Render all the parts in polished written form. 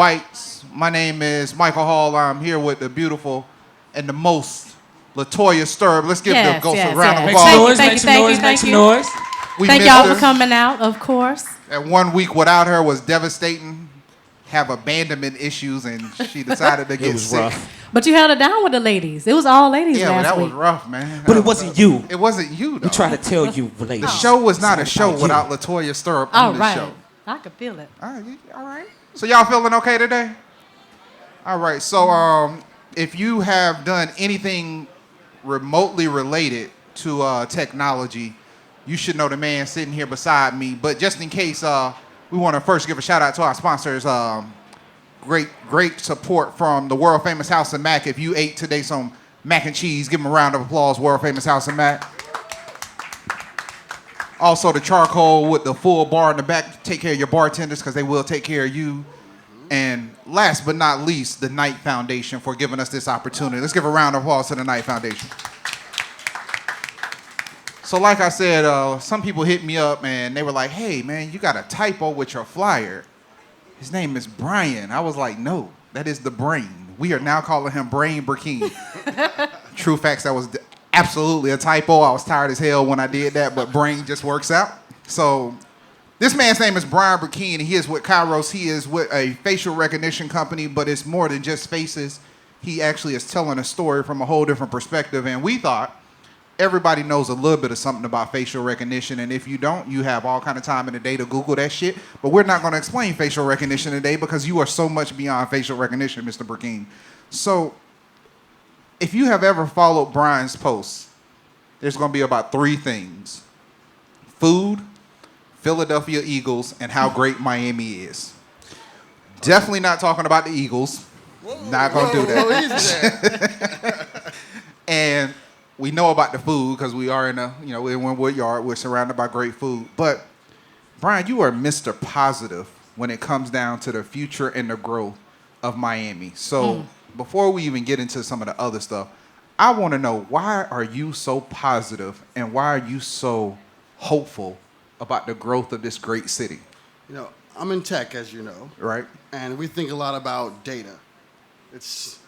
Bytes. My name is Michael Hall. I'm here with the beautiful and the most Latoya Sturb. Let's give the ghost a round of applause. Make some noise. Thank y'all for coming out, of course. And 1 week without her was devastating. Have abandonment issues, and she decided to get sick. Rough. But you held it down with the ladies. It was all ladies last week. Yeah, that was rough, man. But it wasn't you. It wasn't you, though. We try to tell you, ladies. The show was not a show without Latoya Sturb on the show. I could feel it. All right. So y'all feeling okay today? All right. So if you have done anything remotely related to technology, you should know the man sitting here beside me. But just in case, we want to first give a shout out to our sponsors. Great support from the world famous House of Mac. If you ate today some mac and cheese, give them a round of applause. World famous House of Mac. Also, the charcoal with the full bar in the back. Take care of your bartenders because they will take care of you. And last but not least, the Knight Foundation for giving us this opportunity. Let's give a round of applause to the Knight Foundation. So like I said, some people hit me up and they were like, hey, man, you got a typo with your flyer. His name is Brian. I was like, no, that is the Brain. We are now calling him Brain Brackeen. True facts, that was absolutely a typo. I was tired as hell when I did that, but Brain just works out. So this man's name is Brian Brackeen. He is with Kairos. He is with a facial recognition company, but it's more than just faces. He actually is telling a story from a whole different perspective, and we thought everybody knows a little bit of something about facial recognition, and if you don't, you have all kind of time in the day to Google that shit. But we're not going to explain facial recognition today because you are so much beyond facial recognition, Mr. Brackeen. So if you have ever followed Brian's posts, there's going to be about three things: food, Philadelphia Eagles, and how great Miami is. Definitely not talking about the Eagles. Not going to do that. And we know about the food because we are in Wynwood Yard. We're surrounded by great food. But Brian, you are Mr. Positive when it comes down to the future and the growth of Miami. So before we even get into some of the other stuff, I want to know, why are you so positive and why are you so hopeful about the growth of this great city? You know, I'm in tech, as you know. Right. And we think a lot about data. It's,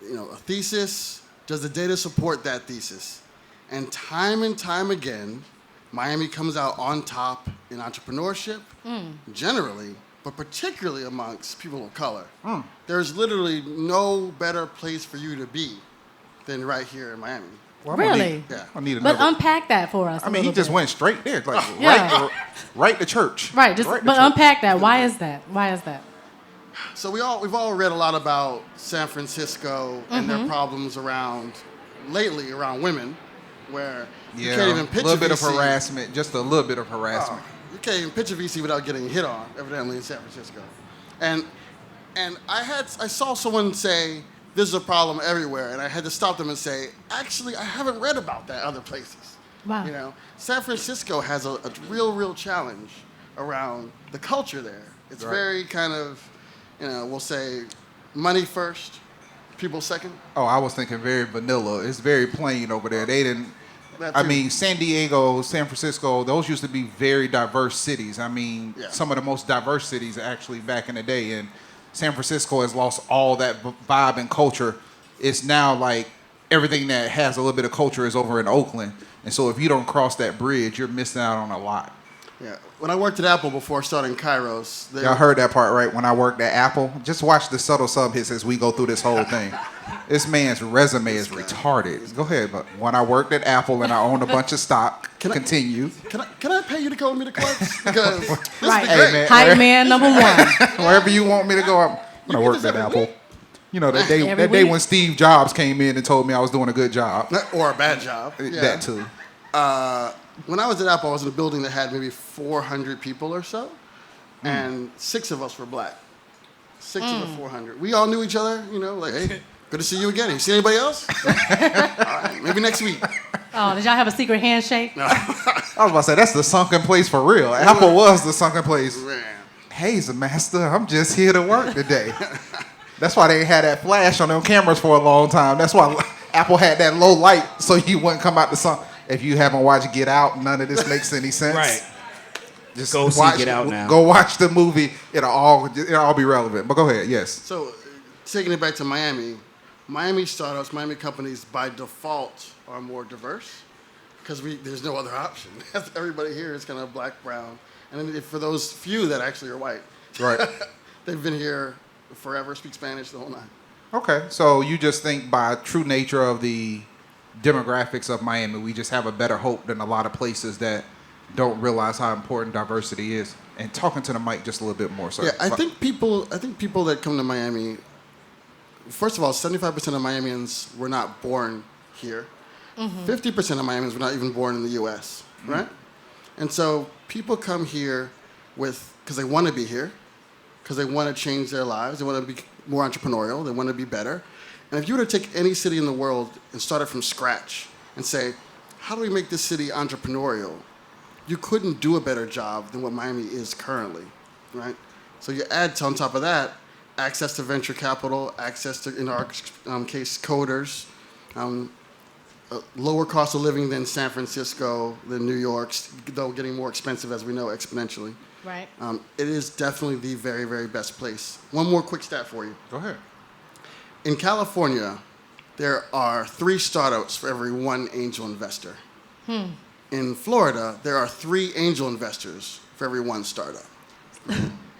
a thesis. Does the data support that thesis? And time again, Miami comes out on top in entrepreneurship, generally, but particularly amongst people of color. There's literally no better place for you to be than right here in Miami. Well, Really? I need another. But unpack that for us. I mean, he just went straight there, like right to church. Right. Unpack that. Why is that? So we've all read a lot about San Francisco and their problems around women, where you can't even pitch a bit of VC. harassment, just a little bit of harassment. You can't even pitch a VC without getting hit on, evidently, in San Francisco. And I saw someone say, this is a problem everywhere, and I had to stop them and say, actually, I haven't read about that other places. Wow. San Francisco has a real challenge around the culture there. It's very kind of, we'll say money first, people second. Oh, I was thinking very vanilla. It's very plain over there. They didn't. I mean, San Diego, San Francisco, those used to be very diverse cities. I mean, some of the most diverse cities actually back in the day. And San Francisco has lost all that vibe and culture. It's now like everything that has a little bit of culture is over in Oakland. And so if you don't cross that bridge, you're missing out on a lot. Yeah. When I worked at Apple before starting Kairos, y'all heard that part, right? When I worked at Apple, just watch the subtle sub hits as we go through this whole thing. This man's resume is retarded. Go ahead, but when I worked at Apple and I owned a bunch of stock, continue. Can I pay you to go with me to clubs? Because this Right. is great. Hey, man, Hype man number one. wherever you want me to go, when I worked at Apple. That day when Steve Jobs came in and told me I was doing a good job. Or a bad job. That too. When I was at Apple, I was in a building that had maybe 400 people or so, and 6 of us were black. 6 of the 400. We all knew each other, like, hey, good to see you again. You see anybody else? All right, maybe next week. Oh, did y'all have a secret handshake? No. I was about to say, that's the sunken place for real. Apple was the sunken place. Man. Hey, master, I'm just here to work today. That's why they had that flash on them cameras for a long time. That's why Apple had that low light so you wouldn't come out the sun. If you haven't watched Get Out, none of this makes any sense. Right. Just Go seek it out now. Go watch the movie. It'll all be relevant. But go ahead. Yes. So, taking it back to Miami, Miami startups, Miami companies by default are more diverse because there's no other option. Everybody here is kind of black, brown, and then for those few that actually are white, Right. they've been here forever, speak Spanish, the whole nine. Okay. So you just think by true nature of the demographics of Miami, we just have a better hope than a lot of places that don't realize how important diversity is. And talking to the mic just a little bit more, sir. Yeah, I think people that come to Miami, first of all, 75% of Miamians were not born here. 50% of Miamians were not even born in the U.S., right? And so people come here because they want to be here, because they want to change their lives, they want to be more entrepreneurial, they want to be better. And if you were to take any city in the world and start it from scratch and say, how do we make this city entrepreneurial? You couldn't do a better job than what Miami is currently, right? So you add on top of that access to venture capital, access to, in our case, coders, lower cost of living than San Francisco, than New York, though getting more expensive as we know exponentially. Right. It is definitely the very, very best place. One more quick stat for you. Go ahead. In California, there are 3 startups for every 1 angel investor. In Florida, there are 3 angel investors for every 1 startup.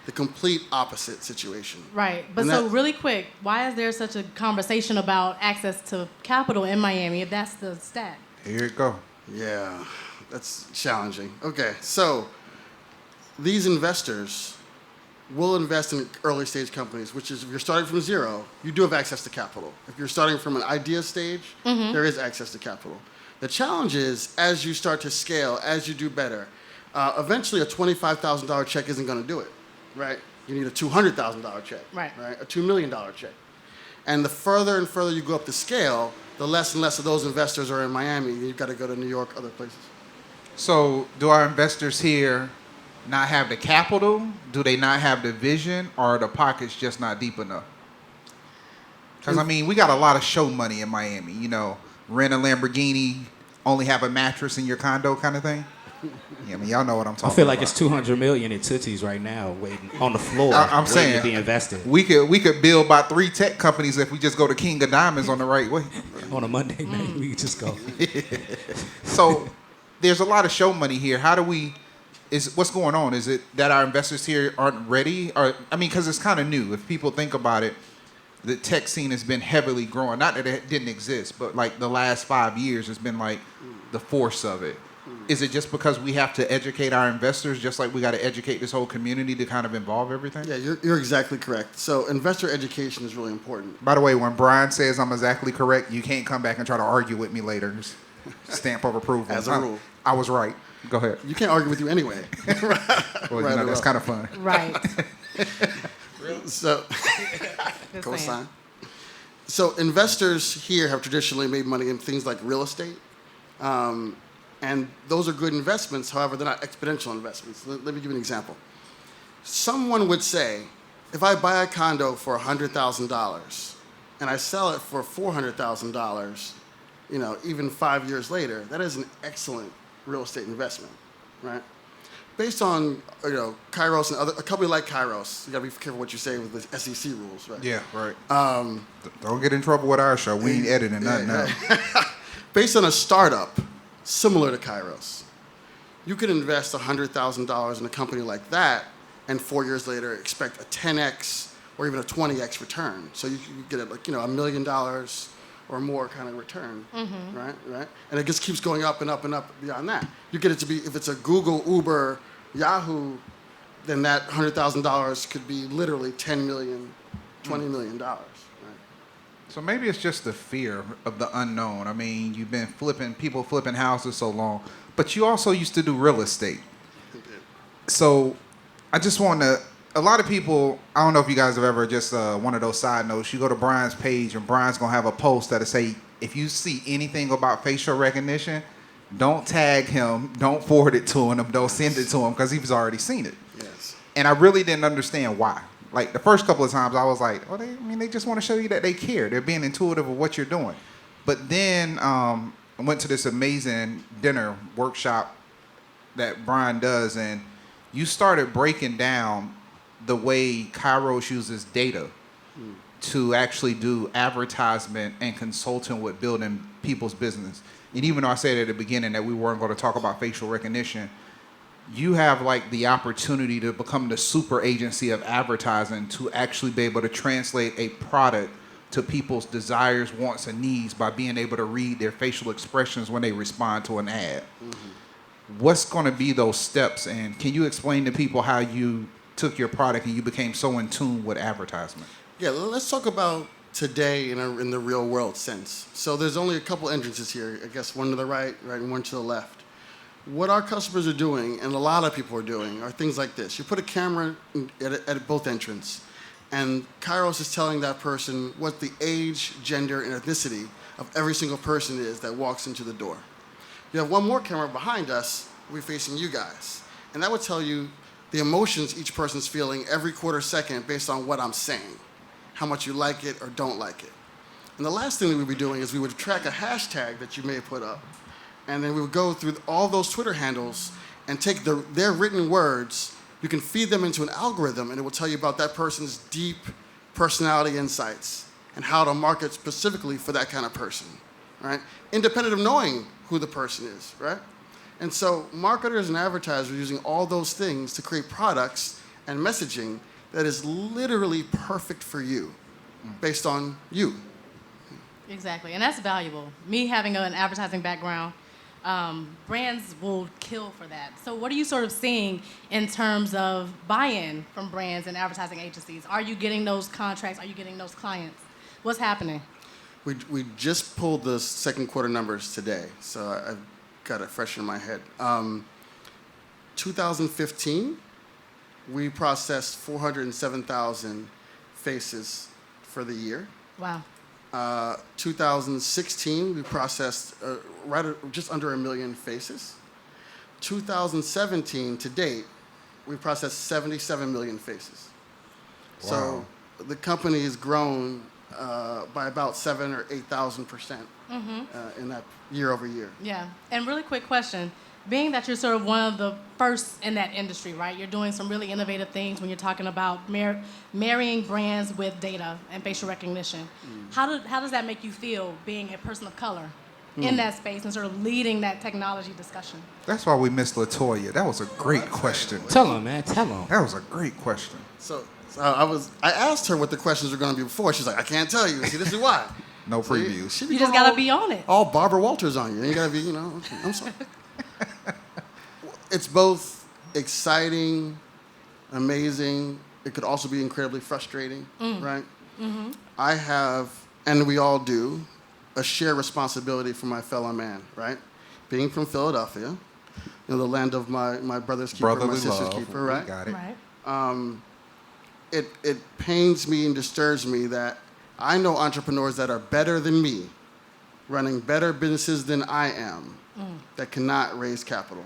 The complete opposite situation. Right. But And so that- really quick, why is there such a conversation about access to capital in Miami if that's the stat? Here you go. Yeah, that's challenging. Okay, so these investors will invest in early stage companies, which is if you're starting from zero, you do have access to capital. If you're starting from an idea stage, there is access to capital. The challenge is as you start to scale, as you do better, eventually a $25,000 check isn't going to do it, right? You need a $200,000 check, Right. A $2 million check. And the further and further you go up the scale, the less and less of those investors are in Miami. You've got to go to New York, other places. So do our investors here not have the capital? Do they not have the vision? Or are the pockets just not deep enough? Because, I mean, we got a lot of show money in Miami. You know, rent a Lamborghini, only have a mattress in your condo kind of thing. Yeah, I mean, y'all know what I'm talking about. I feel like it's 200 million in Tootsies right now, waiting on the floor, I'm waiting saying to be invested we could build about 3 tech companies if we just go to King of Diamonds on the right way. on a Monday night. We could just go. So there's a lot of show money here. How do we? What's going on? Is it that our investors here aren't ready? Or I mean, because it's kind of new. If people think about it, the tech scene has been heavily growing. Not that it didn't exist, but like the last 5 years has been like the force of it. Is it just because we have to educate our investors, just like we got to educate this whole community to kind of involve everything? Yeah, you're exactly correct. So investor education is really important. By the way, when Brian says I'm exactly correct, you can't come back and try to argue with me later. Just stamp of approval. As a rule. I was right. Go ahead. You can't argue with you anyway. Well, Right you or know, that's wrong. kind of fun. Right. So, Just cosign. saying. So investors here have traditionally made money in things like real estate. And those are good investments. However, they're not exponential investments. Let me give you an example. Someone would say, if I buy a condo for $100,000 and I sell it for $400,000, you know, even 5 years later, that is an excellent real estate investment, right? Based on, you know, Kairos and a company like Kairos, you gotta be careful what you say with the SEC rules, right? Yeah, right. Don't get in trouble with our show. We ain't editing nothing now. Based on a startup similar to Kairos, you could invest $100,000 in a company like that, and 4 years later expect a 10x or even a 20x return. So you get like, you know, $1 million or more kind of return, right? And it just keeps going up and up and up beyond that. You get it to be, if it's a Google, Uber, Yahoo, then that $100,000 could be literally $10 million, $20 million. Right? So maybe it's just the fear of the unknown. I mean, you've been people flipping houses so long, but you also used to do real estate. So I just want to, a lot of people, I don't know if you guys have ever just one of those side notes, you go to Brian's page and Brian's going to have a post that'll say, if you see anything about facial recognition, don't tag him, don't forward it to him, don't send it to him because he's already seen it. Yes. And I really didn't understand why. Like the first couple of times I was like, well, they just want to show you that they care. They're being intuitive of what you're doing. But then I went to this amazing dinner workshop that Brian does, and you started breaking down the way Kairos uses data to actually do advertisement and consulting with building people's business. And even though I said at the beginning that we weren't going to talk about facial recognition, you have like the opportunity to become the super agency of advertising to actually be able to translate a product to people's desires, wants, and needs by being able to read their facial expressions when they respond to an ad. What's going to be those steps, and can you explain to people how you took your product and you became so in tune with advertisement? Yeah, let's talk about today in the real world sense. So there's only a couple entrances here. I guess one to the right, and one to the left. What our customers are doing, and a lot of people are doing, are things like this. You put a camera at both entrances, and Kairos is telling that person what the age, gender, and ethnicity of every single person is that walks into the door. You have one more camera behind us, we're facing you guys. And that would tell you the emotions each person's feeling every quarter second based on what I'm saying, how much you like it or don't like it. And the last thing that we'd be doing is we would track a hashtag that you may have put up, and then we would go through all those Twitter handles and take their written words. You can feed them into an algorithm, and it will tell you about that person's deep personality insights and how to market specifically for that kind of person, right? Independent of knowing who the person is, right? And so marketers and advertisers are using all those things to create products and messaging that is literally perfect for you, based on you. Exactly, and that's valuable. Me having an advertising background, brands will kill for that. So what are you sort of seeing in terms of buy-in from brands and advertising agencies? Are you getting those contracts? Are you getting those clients? What's happening? We just pulled the second quarter numbers today, so I've got it fresh in my head. 2015, we processed 407,000 faces for the year. Wow. 2016, we processed just under 1 million faces. 2017, to date, we processed 77 million faces. Wow. So the company has grown by about 7,000 or 8,000% in that year over year. Yeah, and really quick question. Being that you're sort of one of the first in that industry, right? You're doing some really innovative things when you're talking about marrying brands with data and facial recognition. How does that make you feel being a person of color in that space and sort of leading that technology discussion? That's why we missed LaToya. That was a great question. Tell him, man. Tell him. That was a great question. So I asked her what the questions were going to be before. She's like, I can't tell you. See, this is why. No previews. She be You just going got to be on it. all Barbara Walters on you. You got to be, I'm sorry. It's both exciting, amazing. It could also be incredibly frustrating, right? Mm-hmm. I have, and we all do, a shared responsibility for my fellow man, right? Being from Philadelphia, the land of my brother's keeper, my sister's keeper, right? We got it. Right. It pains me and disturbs me that I know entrepreneurs that are better than me, running better businesses than I am, that cannot raise capital.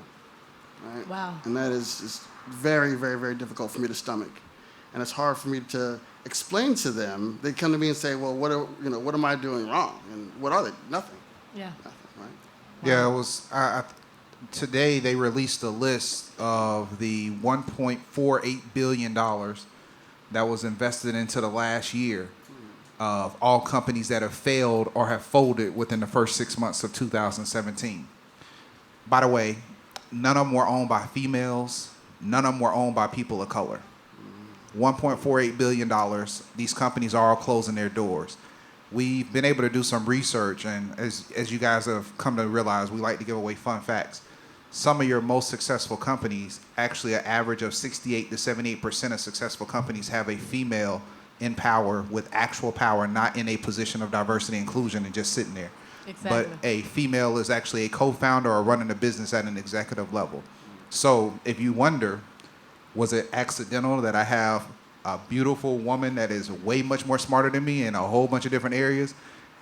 Right? Wow. And that is just very, very, very difficult for me to stomach. And it's hard for me to explain to them. They come to me and say, well, what am I doing wrong? And what are they? Nothing. Yeah. Nothing, right? Yeah, it was. Today they released a list of the $1.48 billion that was invested into the last year of all companies that have failed or have folded within the first 6 months of 2017. By the way, none of them were owned by females. None of them were owned by people of color. $1.48 billion. These companies are all closing their doors. We've been able to do some research, and as you guys have come to realize, we like to give away fun facts. Some of your most successful companies, actually an average of 68 to 78% of successful companies have a female in power with actual power, not in a position of diversity and inclusion and just sitting there. Exactly. But a female is actually a co-founder or running a business at an executive level. So if you wonder, was it accidental that I have a beautiful woman that is way much more smarter than me in a whole bunch of different areas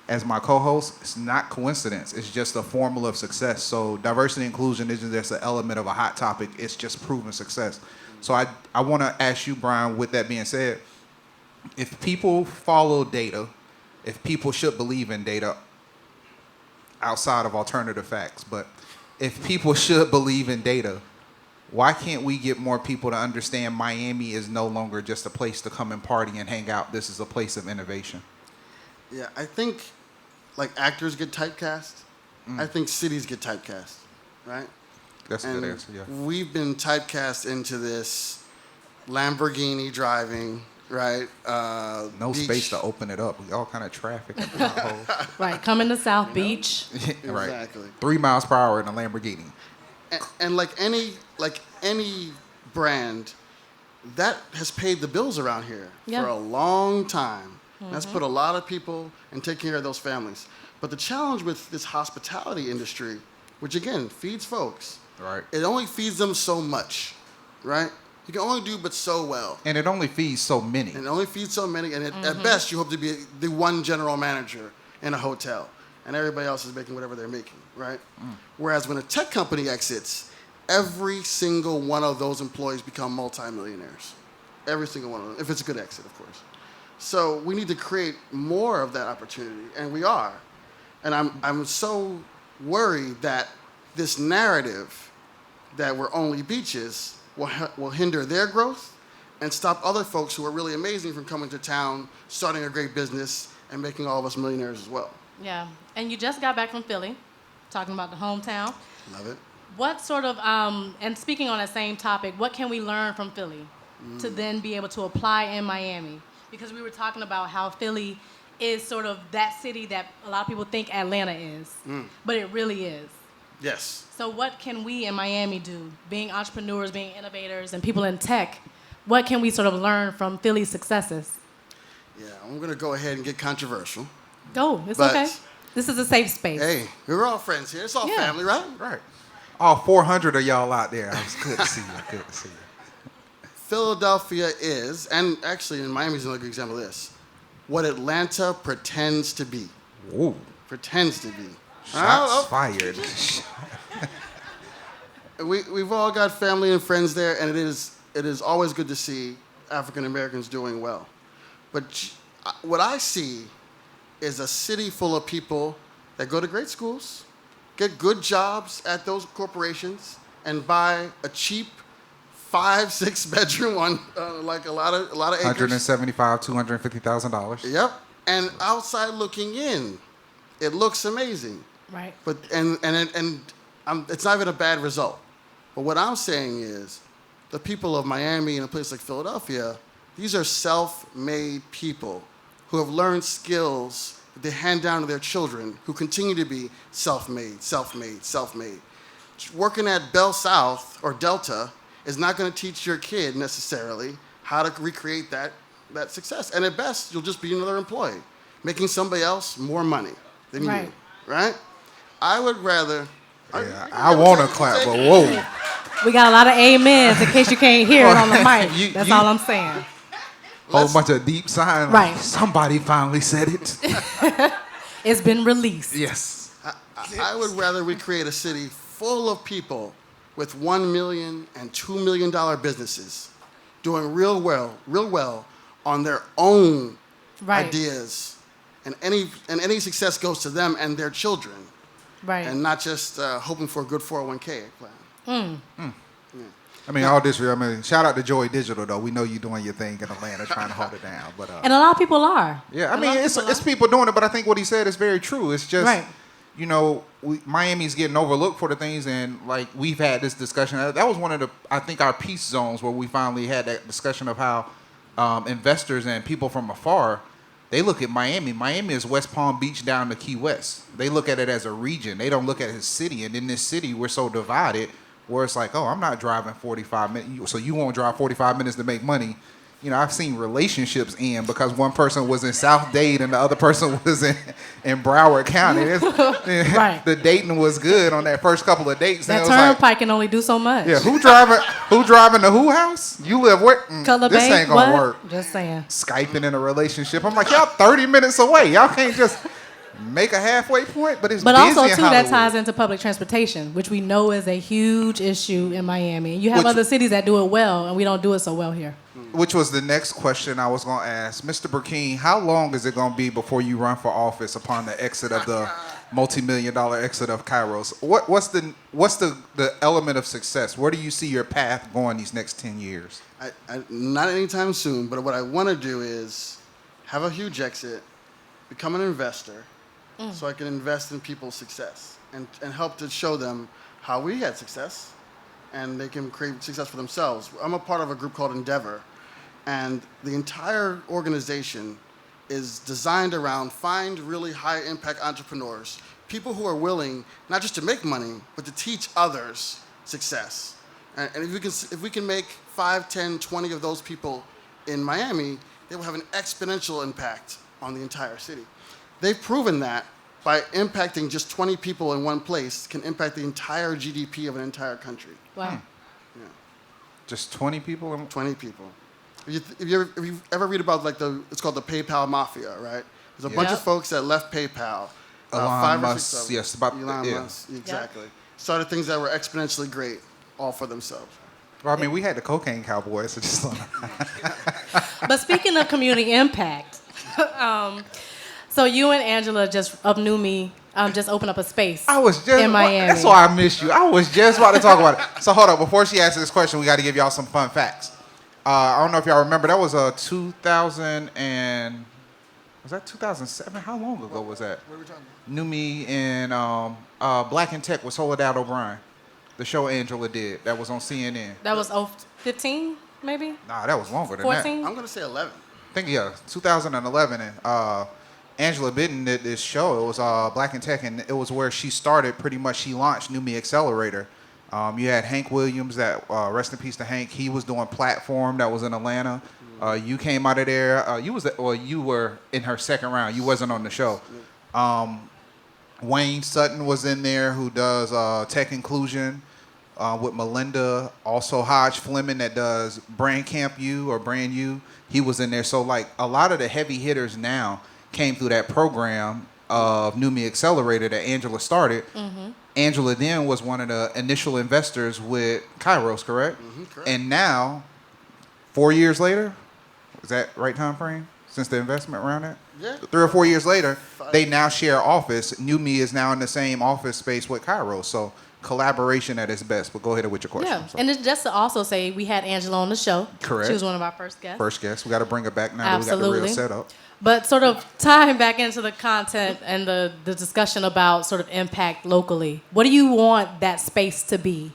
as my co-host? It's not coincidence. It's just a formula of success. So diversity and inclusion isn't just an element of a hot topic. It's just proven success. So I want to ask you, Brian, with that being said, if people follow data, if people should believe in data, outside of alternative facts, but if people should believe in data, why can't we get more people to understand Miami is no longer just a place to come and party and hang out? This is a place of innovation. Yeah, I think like actors get typecast. I think cities get typecast, right? That's a And good answer, yeah. we've been typecast into this Lamborghini driving, right? No beach. space to open it up. We all kind of traffic. Right, coming to South Beach. Right. Exactly. 3 miles per hour in a Lamborghini. And like any brand, that has paid the bills around here Yeah. for a long time. That's put a lot of people and taking care of those families. But the challenge with this hospitality industry, which again feeds folks, Right. it only feeds them so much, right? You can only do but so well. And it only feeds so many. And it only feeds so many, and at best you hope to be the one general manager in a hotel, and everybody else is making whatever they're making, right? Whereas when a tech company exits, every single one of those employees become multimillionaires. Every single one of them, if it's a good exit, of course. So we need to create more of that opportunity, and we are. And I'm so worried that this narrative that we're only beaches will hinder their growth and stop other folks who are really amazing from coming to town, starting a great business, and making all of us millionaires as well. Yeah, and you just got back from Philly, talking about the hometown. Love it. What sort of, and speaking on that same topic, what can we learn from Philly to then be able to apply in Miami? Because we were talking about how Philly is sort of that city that a lot of people think Atlanta is, but it really is. Yes. So what can we in Miami do, being entrepreneurs, being innovators, and people in tech? What can we sort of learn from Philly's successes? Yeah, I'm going to go ahead and get controversial. Go, it's But- okay. This is a safe space. Hey, we're all friends here. It's all Yeah. family, right? Right. All 400 of y'all out there. It was good to see you. Good to see you. Philadelphia is, and actually in Miami's another good example of this, what Atlanta pretends to be. Ooh. Pretends to be. Shots fired. We've all got family and friends there, and it is always good to see African Americans doing well. But what I see is a city full of people that go to great schools, get good jobs at those corporations, and buy a cheap 5-6 bedroom on like a lot of acres. $175,000, $250,000. Yep. And outside looking in, it looks amazing. Right. But it's not even a bad result. But what I'm saying is, the people of Miami and a place like Philadelphia, these are self-made people who have learned skills that they hand down to their children, who continue to be self-made, self-made, self-made. Working at Bell South or Delta is not going to teach your kid necessarily how to recreate that success. And at best, you'll just be another employee, making somebody else more money than Right. you, right? I would rather... Yeah, I want to clap, but whoa. We got a lot of amens in case you can't hear it on the mic. You- That's you- all I'm saying. Whole bunch of deep sign. Right. Somebody finally said it. It's been released. Yes. I would rather we create a city full of people with $1 million and $2 million businesses doing real well on their own Right. ideas, and any success goes to them and their children, Right. and not just hoping for a good 401k plan. I mean, all this. I mean, shout out to Joy Digital though. We know you doing your thing in Atlanta, trying to hold it down. But And a lot of people are. yeah, I A mean, lot of it's people are. people doing it. But I think what he said is very true. It's just, Right. you know, Miami's getting overlooked for the things, and like we've had this discussion. That was one of the, I think, our peace zones where we finally had that discussion of how investors and people from afar, they look at Miami. Miami is West Palm Beach down to Key West. They look at it as a region. They don't look at it as a city. And in this city, we're so divided where it's like, oh, I'm not driving 45 minutes. So you won't drive 45 minutes to make money. You know, I've seen relationships end because one person was in South Dade and the other person was in Broward County. Right. The dating was good on that first couple of dates. That and it was like, turnpike can only do so much. yeah, who driving the who house? You live where? Color This Bank, ain't gonna what? work. Just saying. Skyping in a relationship. I'm like, y'all 30 minutes away. Y'all can't just make a halfway point, but it's But busy also, in too, that Hollywood. ties into public transportation, which we know is a huge issue in Miami. You have Which- other cities that do it well, and we don't do it so well here. Which was the next question I was going to ask. Mr. Brackeen, how long is it going to be before you run for office upon the exit of the multi-million-dollar exit of Kairos. What's the element of success? Where do you see your path going these next 10 years? Not anytime soon, but what I want to do is have a huge exit, become an investor, so I can invest in people's success and help to show them how we had success, and they can create success for themselves. I'm a part of a group called Endeavor, and the entire organization is designed around find really high-impact entrepreneurs, people who are willing not just to make money, but to teach others success. And if we can make 5, 10, 20 of those people in Miami, they will have an exponential impact on the entire city. They've proven that by impacting just 20 people in one place can impact the entire GDP of an entire country. Wow. Yeah. Just 20 people? 20 people. If you ever read about it's called the PayPal Mafia, right? There's a bunch of folks that left PayPal. Elon Musk, yes, Elon Musk, exactly. Started things that were exponentially great, all for themselves. Well, I mean, we had the cocaine cowboys, so just But speaking of community impact, so you and Angela just of New Me just opened up a space in Miami. That's why I missed you. I was just about to talk about it. So hold up, before she asks this question, we got to give y'all some fun facts. I don't know if y'all remember, that was 2000 and, was that 2007? How long ago was that? What are we talking about? New Me and Black and Tech with Soledad O'Brien. The show Angela did, that was on CNN. That was 15, maybe? Nah, that was longer than 14? that. I'm going to say 11. I think, 2011. And Angela Bitten did this show. It was Black and Tech, and it was where she started, pretty much, she launched New Me Accelerator. You had Hank Williams, that rest in peace to Hank. He was doing Platform, that was in Atlanta. You came out of there. You were in her second round. You wasn't on the show. Wayne Sutton was in there, who does tech inclusion with Melinda. Also Hodge Fleming, that does Brand Camp U or Brand U. He was in there. So like a lot of the heavy hitters now came through that program of New Me Accelerator that Angela started. Angela then was one of the initial investors with Kairos, correct? Correct. And now, 4 years later, is that right time frame? Since the investment around that? Yeah. 3 or 4 years later, they now share office. New Me is now in the same office space with Kairos. So collaboration at its best. But go ahead with your question. Yeah, and it's just to also say we had Angela on the show. Correct. She was one of our first guests. First guest. We got to bring her back now that we Absolutely. got the real setup. But sort of tying back into the content and the discussion about sort of impact locally, what do you want that space to be?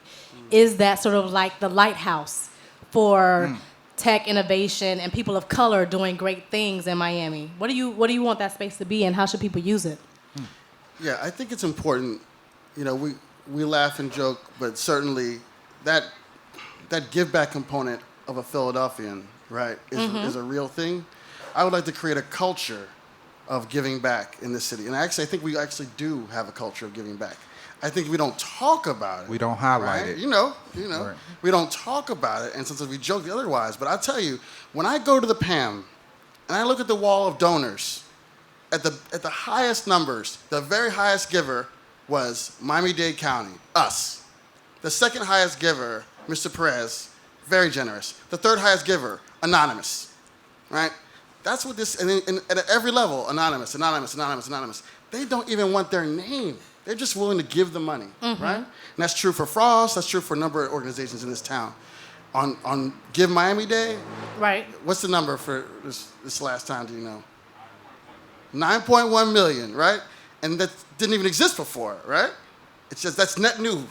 Is that sort of like the lighthouse for tech innovation and people of color doing great things in Miami? What do you want that space to be, and how should people use it? Yeah, I think it's important. You know, we laugh and joke, but certainly that give back component of a Philadelphian, right, is a real thing. I would like to create a culture of giving back in this city. And I think we actually do have a culture of giving back. I think we don't talk about it. We don't highlight right? it. You know, Right. we don't talk about it, and sometimes we joke otherwise. But I'll tell you, when I go to the PAM and I look at the wall of donors, at the highest numbers, the very highest giver was Miami-Dade County, us. The second highest giver, Mr. Perez, very generous. The third highest giver, anonymous, right? That's what this, and at every level, anonymous. They don't even want their name. They're just willing to give the money, right? And that's true for Frost. That's true for a number of organizations in this town. On Give Miami Day, Right. what's the number for this last time, do you know? 9.1 million, right? And that didn't even exist before, right? It's just, that's net new.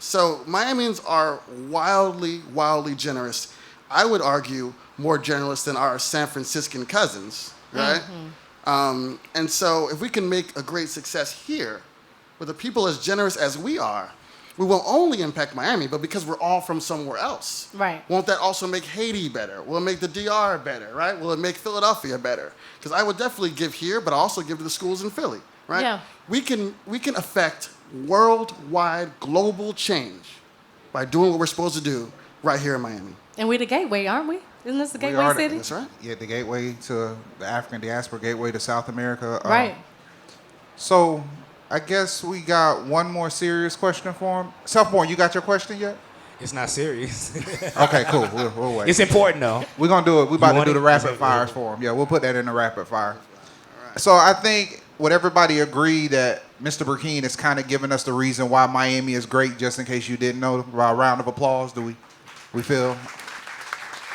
So Miamians are wildly, wildly generous. I would argue more generous than our San Franciscan cousins, right? And so if we can make a great success here, with the people as generous as we are, we won't only impact Miami, but because we're all from somewhere else. Right. Won't that also make Haiti better? Will it make the DR better, right? Will it make Philadelphia better? Because I would definitely give here, but I also give to the schools in Philly, right? Yeah. We can affect worldwide global change by doing what we're supposed to do right here in Miami. And we're the gateway, aren't we? Isn't this the We gateway are city? That's right. Yeah, the gateway to the African diaspora, gateway to South America. Right. So I guess we got one more serious question for him. Self-born, you got your question yet? It's not serious. Okay, cool. We'll wait. It's important though. We're going to do it. We're about to want do the it? rapid fires for him. Yeah, we'll put that in the rapid fire. So I think would everybody agree that Mr. Brackeen is kind of giving us the reason why Miami is great, just in case you didn't know? By a round of applause, do we feel?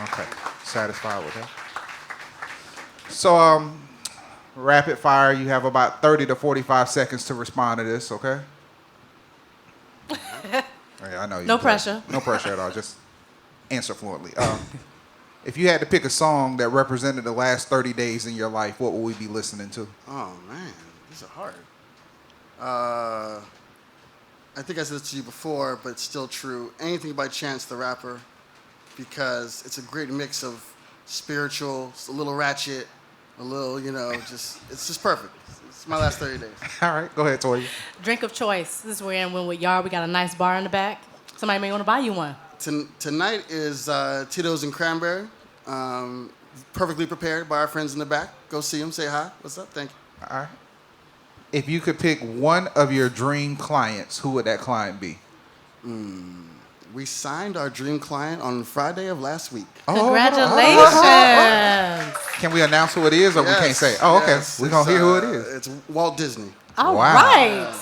Okay, satisfied with that. So, rapid fire, you have about 30 to 45 seconds to respond to this, okay? Yeah, I know you. No pressure. No pressure at all, just answer fluently. If you had to pick a song that represented the last 30 days in your life, what would we be listening to? Oh, man, these are hard. I think I said this to you before, but it's still true. Anything by Chance the Rapper, because it's a great mix of spiritual, a little ratchet, a little, it's just perfect. It's my last 30 days. All right, go ahead, Toya. Drink of choice. This is where in Wynwood Yard we got a nice bar in the back. Somebody may want to buy you one. Tonight is Tito's and Cranberry, perfectly prepared by our friends in the back. Go see them, say hi. What's up? Thank you. All right. If you could pick one of your dream clients, who would that client be? We signed our dream client on Friday of last week. Congratulations. Can we announce who it is, or we can't say? Oh, okay. Yes, We're going to hear who it is. It's Walt Disney. All Wow. right.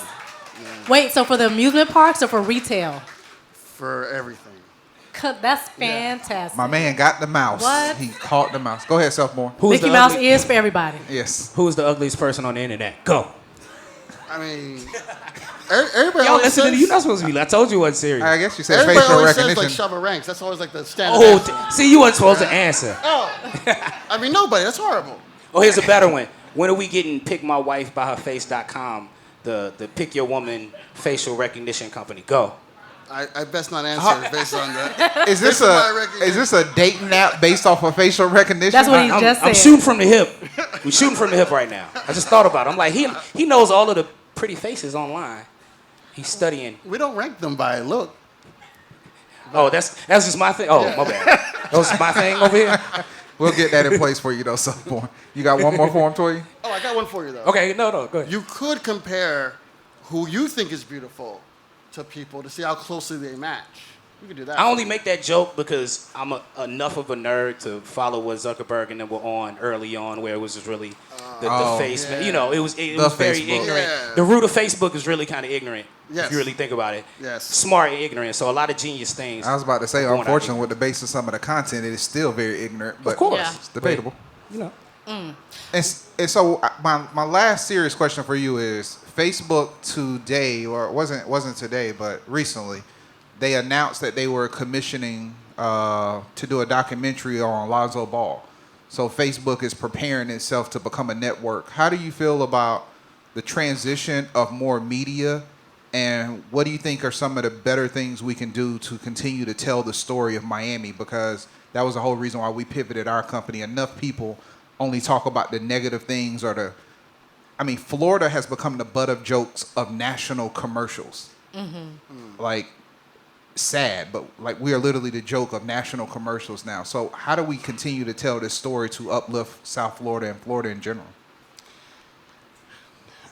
Wait, so for the amusement parks or for retail? For everything. That's fantastic. My man got the mouse. What? He caught the mouse. Go ahead, sophomore. Mickey Mouse ears for everybody. Yes. Who's the ugliest person on the internet? Go. I mean, everybody Y'all always listen to says, you're not supposed to be. I told you it wasn't serious. I guess you said everybody facial always says recognition. like Shabba Ranks. That's always like the standard. Oh, answer. see, you weren't supposed to answer. I mean, nobody. That's horrible. Oh, here's a better one. When are we getting pickmywifebyherface.com, the pick your woman facial recognition company? Go. I best not answer based on that. Is this a dating app based off of facial recognition? That's what he I'm, just said. I'm shooting from the hip. We're shooting from the hip right now. I just thought about it. I'm like, he knows all of the pretty faces online. He's studying. We don't rank them by look. Oh, that's just my thing. Oh, my bad. That was my thing over here. We'll get that in place for you, though, sophomore. You got one more for him, Toy? Oh, I got one for you though. Okay, no, go ahead. You could compare who you think is beautiful to people to see how closely they match. You could do that. I only make that joke because I'm enough of a nerd to follow what Zuckerberg and them were on early on, where it was just really the face. yeah. You know, it was very Facebook. ignorant. Yeah. The root of Facebook is really kind of ignorant. Yes. If you really think about it. Yes. Smart and ignorant. So a lot of genius things. I was about to say, are going out unfortunately, here. with the base of some of the content, it is still very ignorant. But Of course. Yeah. it's debatable. You know. And so my last serious question for you is, Facebook today, or it wasn't today, but recently, they announced that they were commissioning to do a documentary on Lonzo Ball. So Facebook is preparing itself to become a network. How do you feel about the transition of more media, and what do you think are some of the better things we can do to continue to tell the story of Miami? Because that was the whole reason why we pivoted our company. Enough people only talk about the negative things or Florida has become the butt of jokes of national commercials. Like, sad, but like we are literally the joke of national commercials now. So how do we continue to tell this story to uplift South Florida and Florida in general?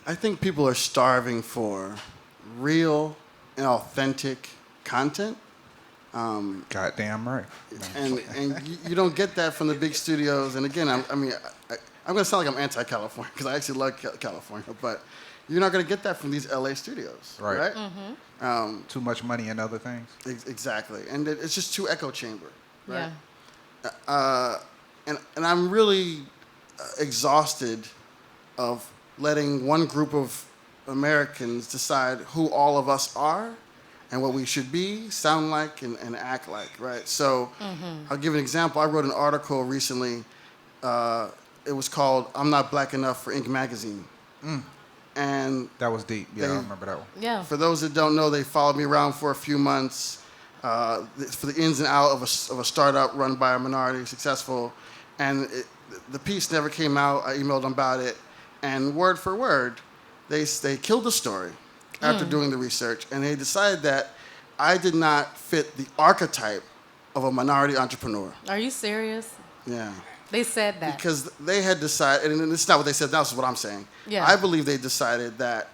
I think people are starving for real and authentic content. Goddamn right. And you don't get that from the big studios. And again, I'm going to sound like I'm anti-California because I actually love California, but you're not going to get that from these LA studios, right? Too much money and other things. Exactly. And it's just too echo chamber, right? Yeah. And I'm really exhausted of letting one group of Americans decide who all of us are and what we should be, sound like, and act like, right? So I'll give an example. I wrote an article recently. It was called "I'm Not Black Enough for Inc. Magazine." And That was deep. Yeah, I remember that one. Yeah. for those that don't know, they followed me around for a few months for the ins and out of a startup run by a minority, successful. And the piece never came out. I emailed them about it. And word for word, they killed the story after doing the research. And they decided that I did not fit the archetype of a minority entrepreneur. Are you serious? Yeah. They said that. Because they had decided, and this is not what they said, this is what I'm saying. Yeah. I believe they decided that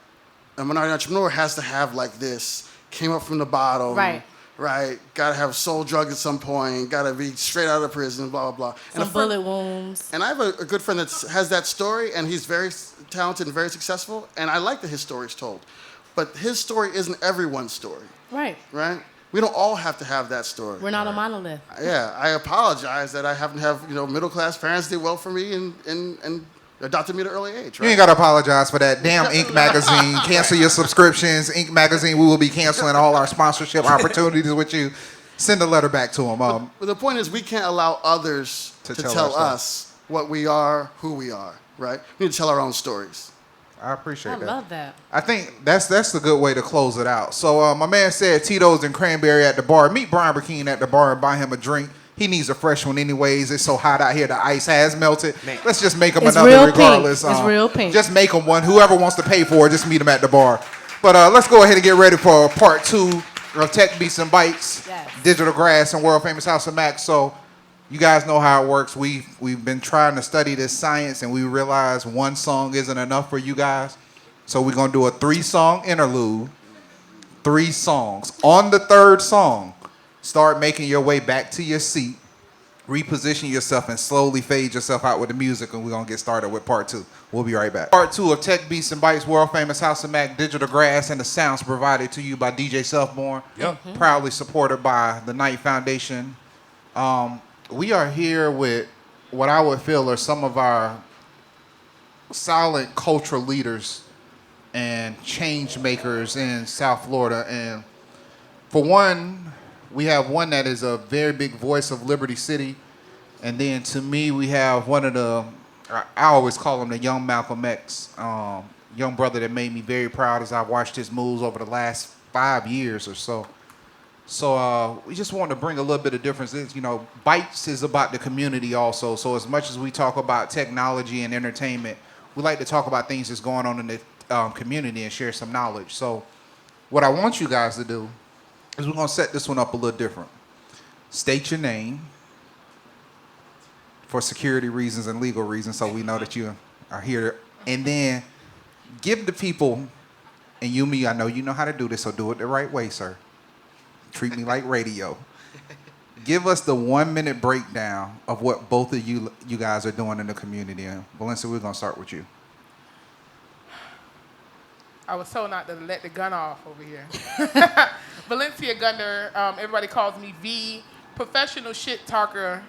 a minority entrepreneur has to have like this, came up from the bottom. Right. right? Gotta have soul drugged at some point. Gotta be straight out of prison. Blah blah blah. Some bullet wounds. And I have a good friend that has that story, and he's very talented and very successful. And I like that his story's told, but his story isn't everyone's story. Right. Right. We don't all have to have that story. We're not a monolith. Yeah, I apologize that I happen to have middle class parents did well for me and adopted me at an early age. Right? You ain't got to apologize for that. Damn Ink Magazine. Cancel your subscriptions. Ink Magazine, we will be canceling all our sponsorship opportunities with you. Send a letter back to them. But the point is, we can't allow others to tell us what we are, who we are, right? We need to tell our own stories. I appreciate that. I love that. I think that's the good way to close it out. So my man said Tito's and cranberry at the bar. Meet Brian Brackeen at the bar and buy him a drink. He needs a fresh one anyways. It's so hot out here. The ice has melted. Man. Let's just make him It's another real regardless. pink. It's real pink. Just make him one. Whoever wants to pay for it, just meet him at the bar. But let's go ahead and get ready for part 2 of Tech Beats and Bytes, Yes. Digital Grass, and World Famous House of Mac. So you guys know how it works. We've been trying to study this science, and we realized one song isn't enough for you guys. So we're going to do a 3-song interlude, 3 songs. On the 3rd song, start making your way back to your seat, reposition yourself, and slowly fade yourself out with the music, and we're going to get started with part 2. We'll be right back. Part 2 of Tech Beats and Bytes, World Famous House of Mac, Digital Grass, and the sounds provided to you by DJ Selfborn, proudly supported by the Knight Foundation. We are here with what I would feel are some of our silent cultural leaders and change makers in South Florida. And for one, we have one that is a very big voice of Liberty City. And then to me, we have one of the, I always call him the young Malcolm X, young brother that made me very proud as I watched his moves over the last 5 years or so. So we just want to bring a little bit of difference. Bytes is about the community also. So as much as we talk about technology and entertainment, we like to talk about things that's going on in the community and share some knowledge. So what I want you guys to do is we're going to set this one up a little different. State your name for security reasons and legal reasons so we know that you are here. And then give the people, and you, me, I know you know how to do this, so do it the right way, sir. Treat me like radio. Give us the 1-minute breakdown of what both of you guys are doing in the community. And Valencia, we're going to start with you. I was told not to let the gun off over here. Valencia Gunder, everybody calls me V, professional shit talker,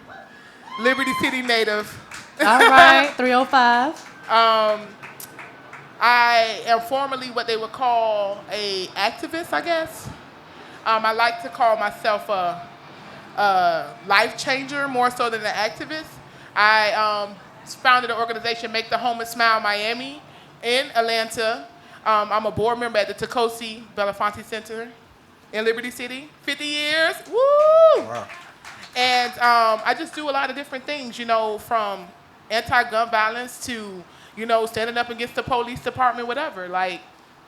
Liberty City native. All right, 305. I am formerly what they would call a activist, I guess. I like to call myself a life changer more so than an activist. I founded an organization, Make the Homeless Smile Miami, in Atlanta. I'm a board member at the Tacosi Belafonte Center in Liberty City. 50 years, woo! Wow. And I just do a lot of different things, from anti-gun violence to, standing up against the police department, whatever. Like,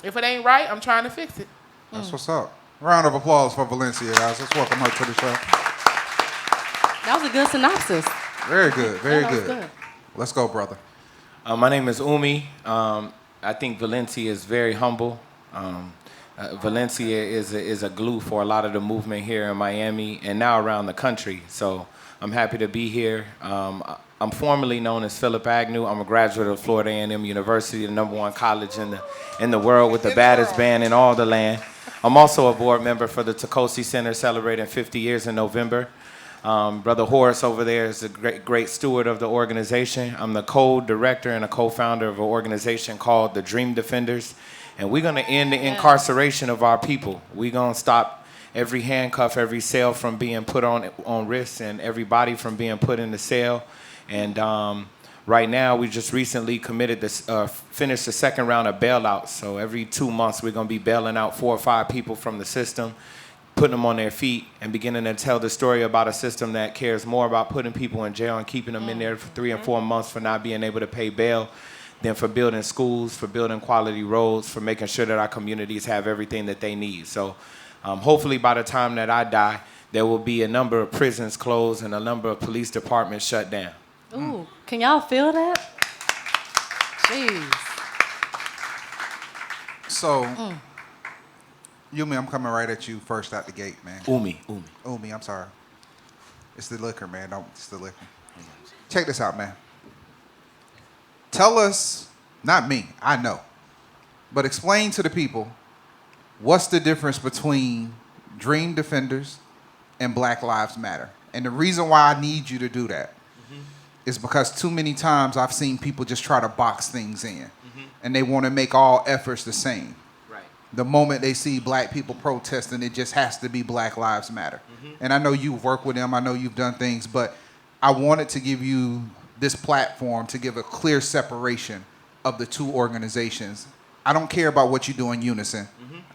if it ain't right, I'm trying to fix it. That's what's up. Round of applause for Valencia, guys. Let's welcome her to the show. That was a good synopsis. Very good, very That was good. good. Let's go, brother. My name is Umi. I think Valencia is very humble. Valencia is a glue for a lot of the movement here in Miami and now around the country. So I'm happy to be here. I'm formerly known as Philip Agnew. I'm a graduate of Florida A&M University, the #1 college in the world with the baddest band in all the land. I'm also a board member for the Tacosi Center, celebrating 50 years in November. Brother Horace over there is a great steward of the organization. I'm the co-director and a co-founder of an organization called the Dream Defenders. And we're going to end the incarceration of our people. We're going to stop every handcuff, every cell from being put on wrists, and every body from being put in the cell. And right now, we just recently committed to finish the 2nd round of bailouts. So every 2 months, we're going to be bailing out 4 or 5 people from the system, putting them on their feet, and beginning to tell the story about a system that cares more about putting people in jail and keeping them in there for 3 and 4 months for not being able to pay bail than for building schools, for building quality roads, for making sure that our communities have everything that they need. So hopefully by the time that I die, there will be a number of prisons closed and a number of police departments shut down. Ooh, can y'all feel that? Jeez. So Yumi, I'm coming right at you first out the gate, man. Umi. Umi, I'm sorry. It's the liquor, man. It's the liquor. Check this out, man. Tell us, not me, I know, but explain to the people what's the difference between Dream Defenders and Black Lives Matter. And the reason why I need you to do that is because too many times I've seen people just try to box things in, and they want to make all efforts the same. Right. The moment they see black people protesting, it just has to be Black Lives Matter. And I know you've worked with them, I know you've done things, but I wanted to give you this platform to give a clear separation of the two organizations. I don't care about what you do in unison.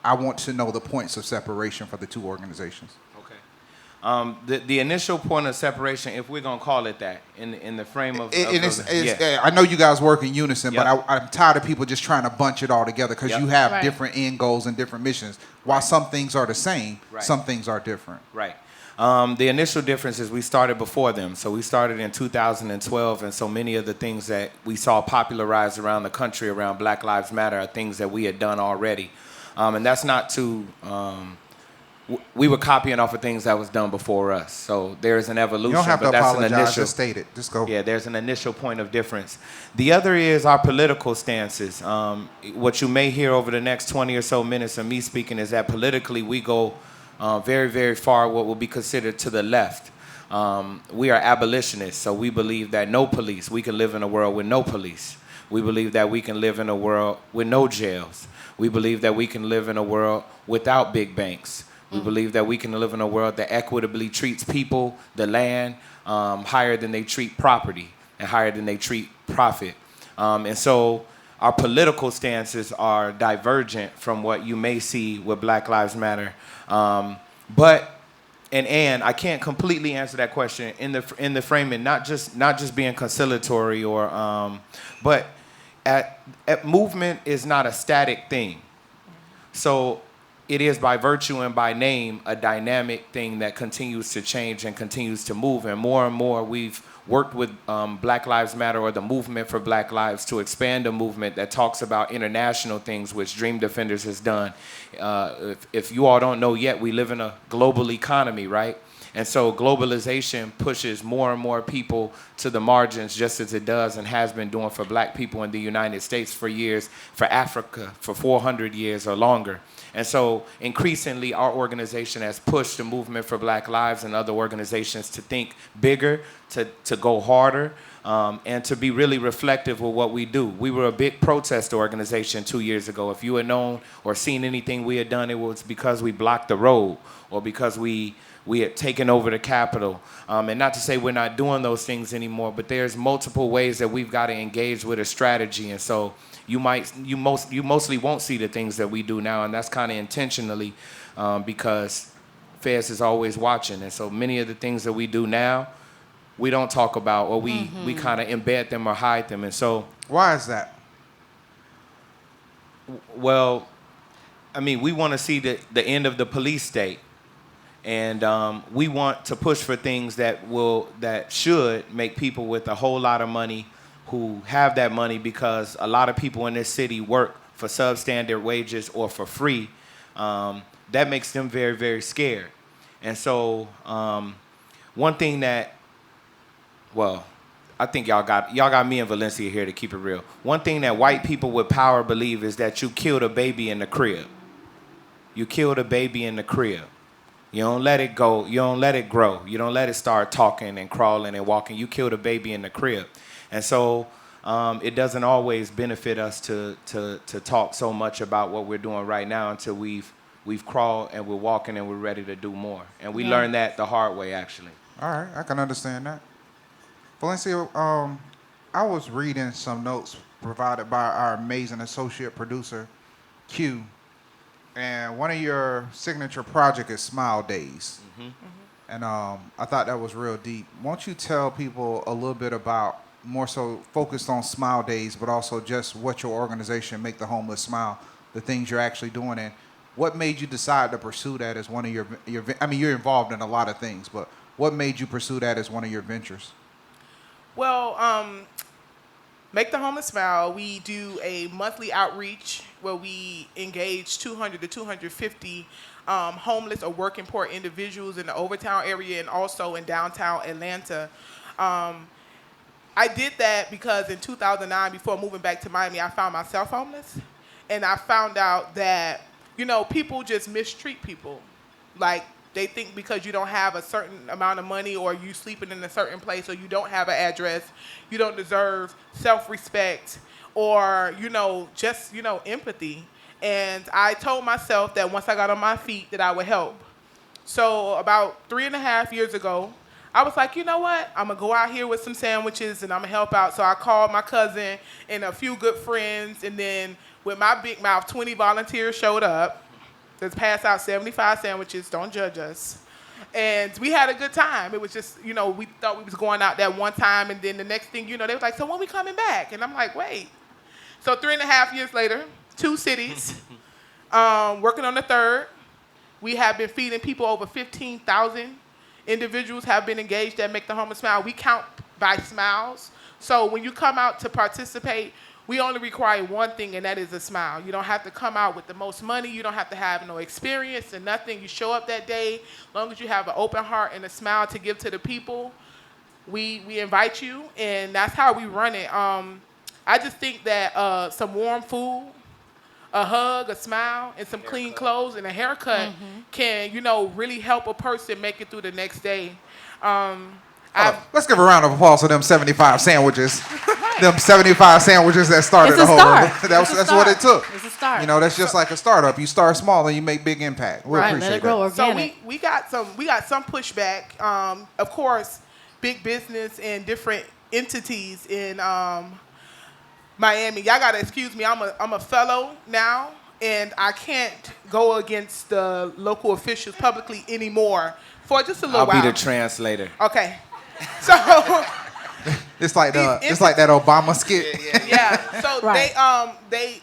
I want to know the points of separation for the two organizations. Okay. The initial point of separation, if we're gonna call it that, in the frame of, I know you guys work in unison, Yep. but I'm tired of people just trying to bunch it all together because Yep. you have Right. different end goals and different missions. While some things are the same, Right. some things are different. Right. The initial difference is we started before them. So we started in 2012, and so many of the things that we saw popularized around the country around Black Lives Matter are things that we had done already. And that's not to, we were copying off of things that was done before us. So there's an evolution, You don't have to but that's an apologize, initial. just state it. Just go. Yeah, there's an initial point of difference. The other is our political stances. What you may hear over the next 20 or so minutes of me speaking is that politically we go very, very far what will be considered to the left. We are abolitionists, so we believe that no police, we can live in a world with no police. We believe that we can live in a world with no jails. We believe that we can live in a world without big banks. We believe that we can live in a world that equitably treats people, the land, higher than they treat property and higher than they treat profit. And so our political stances are divergent from what you may see with Black Lives Matter. But I can't completely answer that question in the framing, not just being conciliatory but at movement is not a static thing. So it is by virtue and by name a dynamic thing that continues to change and continues to move. And more we've worked with Black Lives Matter or the movement for Black Lives to expand a movement that talks about international things, which Dream Defenders has done. If you all don't know yet, we live in a global economy, right? And so globalization pushes more and more people to the margins, just as it does and has been doing for black people in the United States for years, for Africa for 400 years or longer. And so increasingly our organization has pushed the movement for Black Lives and other organizations to think bigger, to go harder, and to be really reflective of what we do. We were a big protest organization 2 years ago. If you had known or seen anything we had done, it was because we blocked the road or because we had taken over the Capitol. And not to say we're not doing those things anymore, but there's multiple ways that we've got to engage with a strategy. And so you mostly won't see the things that we do now, and that's kind of intentionally because Fez is always watching. And so many of the things that we do now, we don't talk about, or we kind of embed them or hide them. And so, Why is that? well, I mean, we want to see the end of the police state. And we want to push for things that should make people with a whole lot of money who have that money, because a lot of people in this city work for substandard wages or for free. That makes them very, very scared. And so one thing that, well, I think y'all got me and Valencia here to keep it real. One thing that white people with power believe is that you killed a baby in the crib. You killed a baby in the crib. You don't let it go. You don't let it grow. You don't let it start talking and crawling and walking. You killed a baby in the crib. And so it doesn't always benefit us to talk so much about what we're doing right now until we've crawled and we're walking and we're ready to do more. And we learned that the hard way, actually. All right, I can understand that. Valencia, I was reading some notes provided by our amazing associate producer, Q, and one of your signature projects is Smile Days. And I thought that was real deep. Won't you tell people a little bit about, more so focused on Smile Days, but also just what your organization, Make the Homeless Smile, the things you're actually doing, and what made you decide to pursue that as one of your I mean, you're involved in a lot of things, but what made you pursue that as one of your ventures? Well, Make the Homeless Smile, we do a monthly outreach where we engage 200 to 250 homeless or working poor individuals in the Overtown area and also in downtown Atlanta. I did that because in 2009, before moving back to Miami, I found myself homeless. And I found out that, people just mistreat people. Like, they think because you don't have a certain amount of money or you sleeping in a certain place or you don't have an address, you don't deserve self-respect or, just, empathy. And I told myself that once I got on my feet that I would help. So about 3.5 years ago, I was like, you know what? I'm going to go out here with some sandwiches and I'm going to help out. So I called my cousin and a few good friends. And then with my big mouth, 20 volunteers showed up. Let's pass out 75 sandwiches. Don't judge us. And we had a good time. It was just, we thought we was going out that one time. And then the next thing, they was like, so when we coming back? And I'm like, wait. So 3.5 years later, 2 cities, working on the third. We have been feeding people. Over 15,000 individuals have been engaged at Make the Homeless Smile. We count by smiles. So when you come out to participate, we only require one thing, and that is a smile. You don't have to come out with the most money. You don't have to have no experience and nothing. You show up that day. As long as you have an open heart and a smile to give to the people, we invite you, and that's how we run it. I just think that some warm food, a hug, a smile, and some clean clothes and a haircut can, really help a person make it through the next day. Let's give a round of applause for them 75 sandwiches. Them 75 sandwiches that started the whole. That's what it took. It's a start. That's just like a startup. You start small and you make big impact. We appreciate let it grow that. organic. So we got some pushback. Of course, big business and different entities in Miami. Y'all gotta excuse me. I'm a fellow now, and I can't go against the local officials publicly anymore for just a little while. I'll be the translator. Okay. So it's like that Obama skit. yeah. So Right.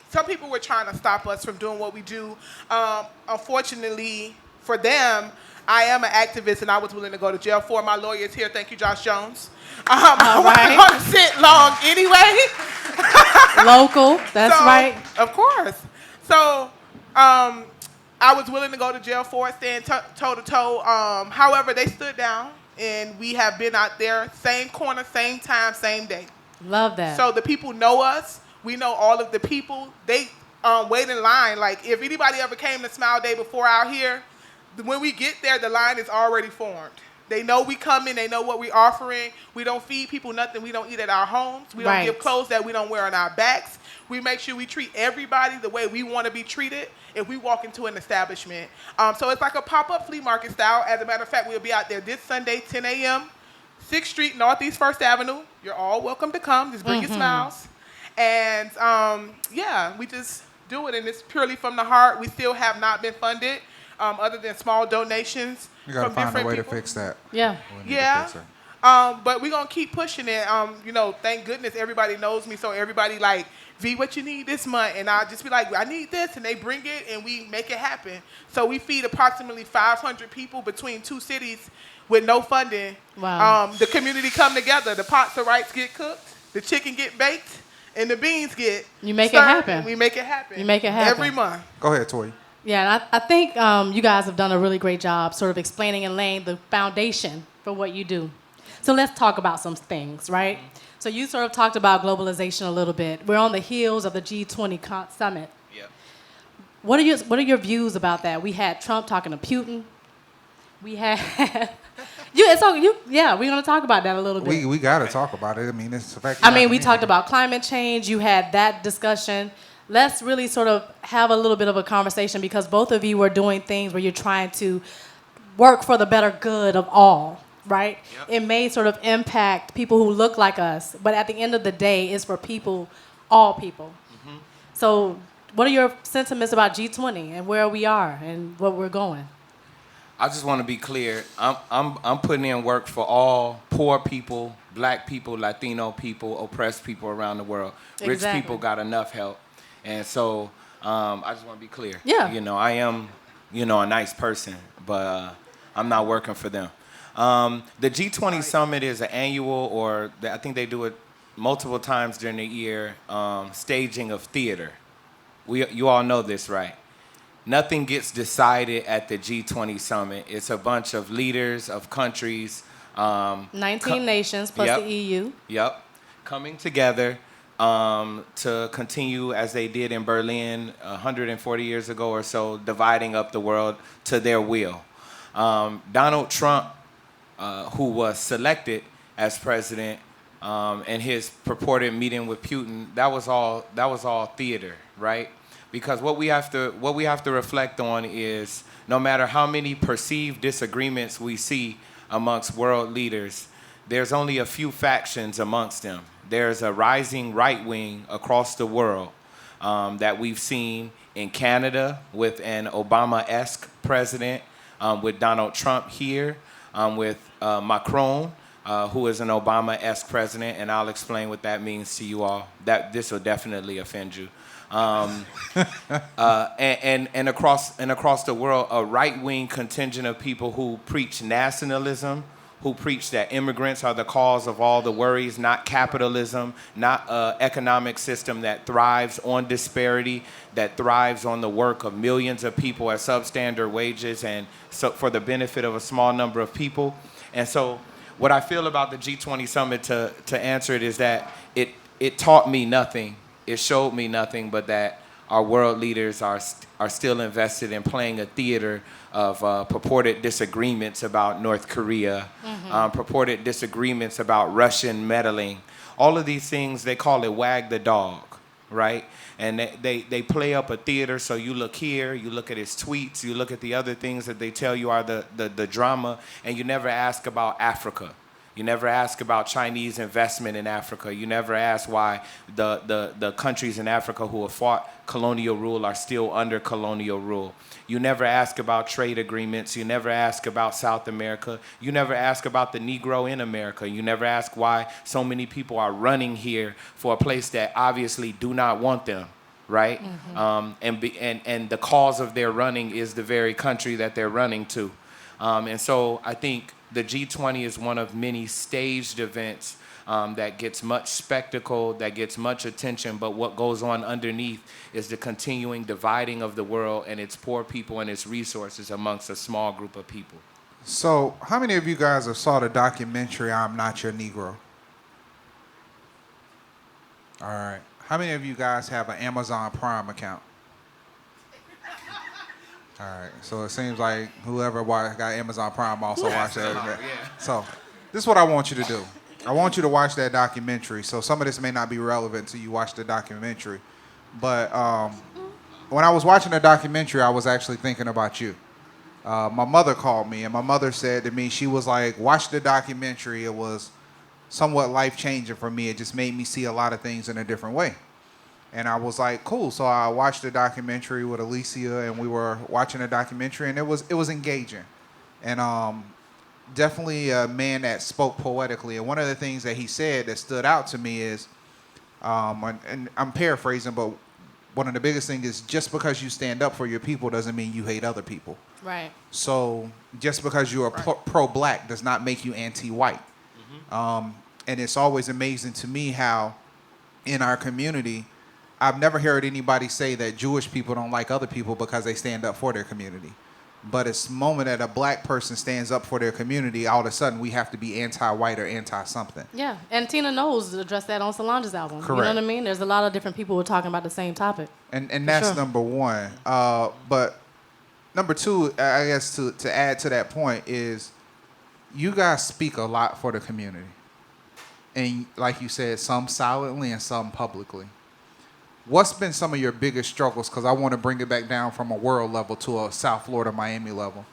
some people were trying to stop us from doing what we do. Unfortunately for them, I am an activist and I was willing to go to jail for. My lawyer is here. Thank you, Josh Jones. I wasn't going to sit long anyway. Local, that's right. Of course. So I was willing to go to jail for it, stand toe to toe. However, they stood down, and we have been out there, same corner, same time, same day. Love that. So the people know us. We know all of the people. They wait in line. Like, if anybody ever came to Smile Day before out here, when we get there, the line is already formed. They know we coming. They know what we're offering. We don't feed people nothing we don't eat at our homes. We don't give clothes that we don't wear on our backs. We make sure we treat everybody the way we want to be treated if we walk into an establishment. So it's like a pop-up flea market style. As a matter of fact, we'll be out there this Sunday, 10 a.m., 6th Street, Northeast 1st Avenue. You're all welcome to come. Just bring your smiles. And, we just do it, and it's purely from the heart. We still have not been funded other than small donations. You got to from find a different way people. to fix that. Yeah. Yeah. But we're going to keep pushing it. Thank goodness everybody knows me. So everybody like, V, what you need this month? And I'll just be like, I need this. And they bring it and we make it happen. So we feed approximately 500 people between 2 cities with no funding. Wow. The community come together. The pots of rice get cooked. The chicken get baked. And the beans get You make served, it happen. We make it happen. You make it happen. Every month. Go ahead, Toy. Yeah, and I think you guys have done a really great job sort of explaining and laying the foundation for what you do. So let's talk about some things, right? So you sort of talked about globalization a little bit. We're on the heels of the G20 summit. Yep. What are your views about that? We had Trump talking to Putin. We had we're going to talk about that a little bit. We got to talk about it. I mean, it's affecting. We talked about climate change. You had that discussion. Let's really sort of have a little bit of a conversation because both of you are doing things where you're trying to work for the better good of all, right? Yep. It may sort of impact people who look like us, but at the end of the day, it's for people, all people. Mm-hmm. So what are your sentiments about G20 and where we are and what we're going? I just want to be clear. I'm putting in work for all poor people, black people, Latino people, oppressed people around the world. Exactly. Rich people got enough help. And so I just want to be clear. Yeah. I am, a nice person, but I'm not working for them. The G20 summit is an annual, I think they do it multiple times during the year staging of theater. You all know this, right? Nothing gets decided at the G20 summit. It's a bunch of leaders of countries. 19 nations plus Yep. the EU. Yep. Coming together to continue as they did in Berlin 140 years ago or so, dividing up the world to their will. Donald Trump, who was selected as president, and his purported meeting with Putin, that was all theater, right? Because what we have to reflect on is no matter how many perceived disagreements we see amongst world leaders, there's only a few factions amongst them. There's a rising right wing across the world that we've seen in Canada with an Obama-esque president, with Donald Trump here, with Macron, who is an Obama-esque president, and I'll explain what that means to you all. That this will definitely offend you. And across the world, a right-wing contingent of people who preach nationalism, who preach that immigrants are the cause of all the worries, not capitalism, not an economic system that thrives on disparity, that thrives on the work of millions of people at substandard wages and so for the benefit of a small number of people. And so what I feel about the G20 summit, to answer it, is that it taught me nothing. It showed me nothing but that our world leaders are still invested in playing a theater of purported disagreements about North Korea, purported disagreements about Russian meddling. All of these things, they call it wag the dog, right? And they play up a theater, so you look here, you look at his tweets, you look at the other things that they tell you are the drama, and you never ask about Africa. You never ask about Chinese investment in Africa. You never ask why the countries in Africa who have fought colonial rule are still under colonial rule. You never ask about trade agreements. You never ask about South America. You never ask about the Negro in America. You never ask why so many people are running here for a place that obviously do not want them, right? And the cause of their running is the very country that they're running to. And so I think the G20 is one of many staged events that gets much spectacle, that gets much attention, but what goes on underneath is the continuing dividing of the world and its poor people and its resources amongst a small group of people. So, how many of you guys have saw the documentary I'm Not Your Negro? All right. How many of you guys have an Amazon Prime account? All right, so it seems like whoever got Amazon Prime also watched that. Yeah. So this is what I want you to do. I want you to watch that documentary. So some of this may not be relevant until you watch the documentary. But when I was watching the documentary, I was actually thinking about you. My mother called me, and my mother said to me, she was like, watch the documentary. It was somewhat life-changing for me. It just made me see a lot of things in a different way. And I was like, cool. So I watched the documentary with Alicia, and we were watching the documentary, and it was engaging. And definitely a man that spoke poetically. And one of the things that he said that stood out to me is, and I'm paraphrasing, but one of the biggest things is just because you stand up for your people doesn't mean you hate other people. Right. So just because you're pro-black does not make you anti-white. And it's always amazing to me how in our community, I've never heard anybody say that Jewish people don't like other people because they stand up for their community. But it's the moment that a black person stands up for their community, all of a sudden we have to be anti-white or anti-something. Yeah, and Tina Knowles addressed that on Solange's album. Correct. You know what I mean? There's a lot of different people who are talking about the same topic. And that's number one. But number two, I guess to add to that point is you guys speak a lot for the community. And like you said, some silently and some publicly. What's been some of your biggest struggles? Because I want to bring it back down from a world level to a South Florida, Miami level.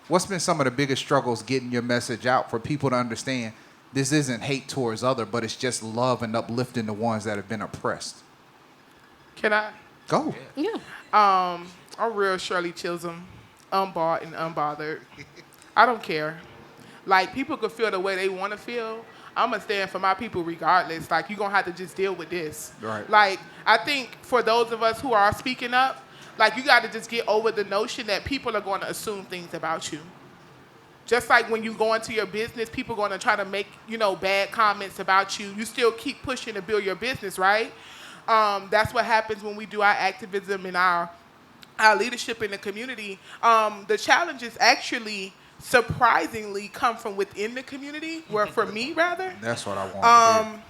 What's been some of the biggest struggles getting your message out for people to understand this isn't hate towards other, but it's just love and uplifting the ones that have been oppressed? Can I? Go. Yeah. I'm real Shirley Chisholm, unbought and unbothered. I don't care. Like, people could feel the way they want to feel. I'm going to stand for my people regardless. Like, you're going to have to just deal with this. Right. Like, I think for those of us who are speaking up, like, you got to just get over the notion that people are going to assume things about you. just like when you go into your business, people are going to try to make, bad comments about you. You still keep pushing to build your business, right? That's what happens when we do our activism and our leadership in the community. The challenges actually surprisingly come from within the community, where for me, rather. That's what I want to hear.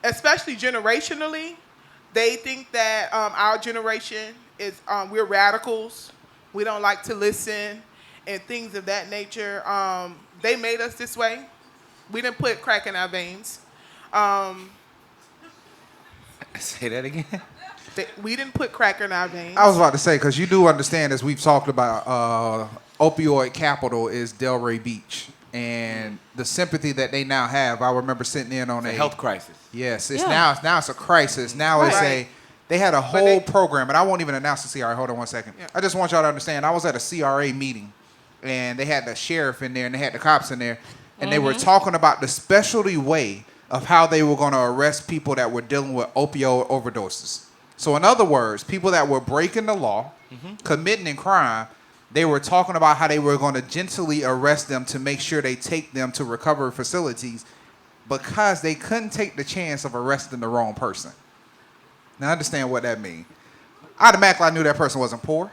Especially generationally, they think that our generation is, we're radicals. We don't like to listen and things of that nature. They made us this way. We didn't put crack in our veins. Say that again. We didn't put crack in our veins. I was about to say, because you do understand, as we've talked about, opioid capital is Delray Beach. And the sympathy that they now have, I remember sitting in on a health crisis. Yes, it's Yeah. now it's a crisis. Now it's they had a whole program, and I won't even announce the CRA. Hold on one second. Yeah. I just want y'all to understand, I was at a CRA meeting, and they had the sheriff in there, and they had the cops in there, and they were talking about the specialty way of how they were going to arrest people that were dealing with opioid overdoses. So in other words, people that were breaking the law, committing a crime, they were talking about how they were going to gently arrest them to make sure they take them to recovery facilities because they couldn't take the chance of arresting the wrong person. Now, understand what that means. Automatically, I knew that person wasn't poor.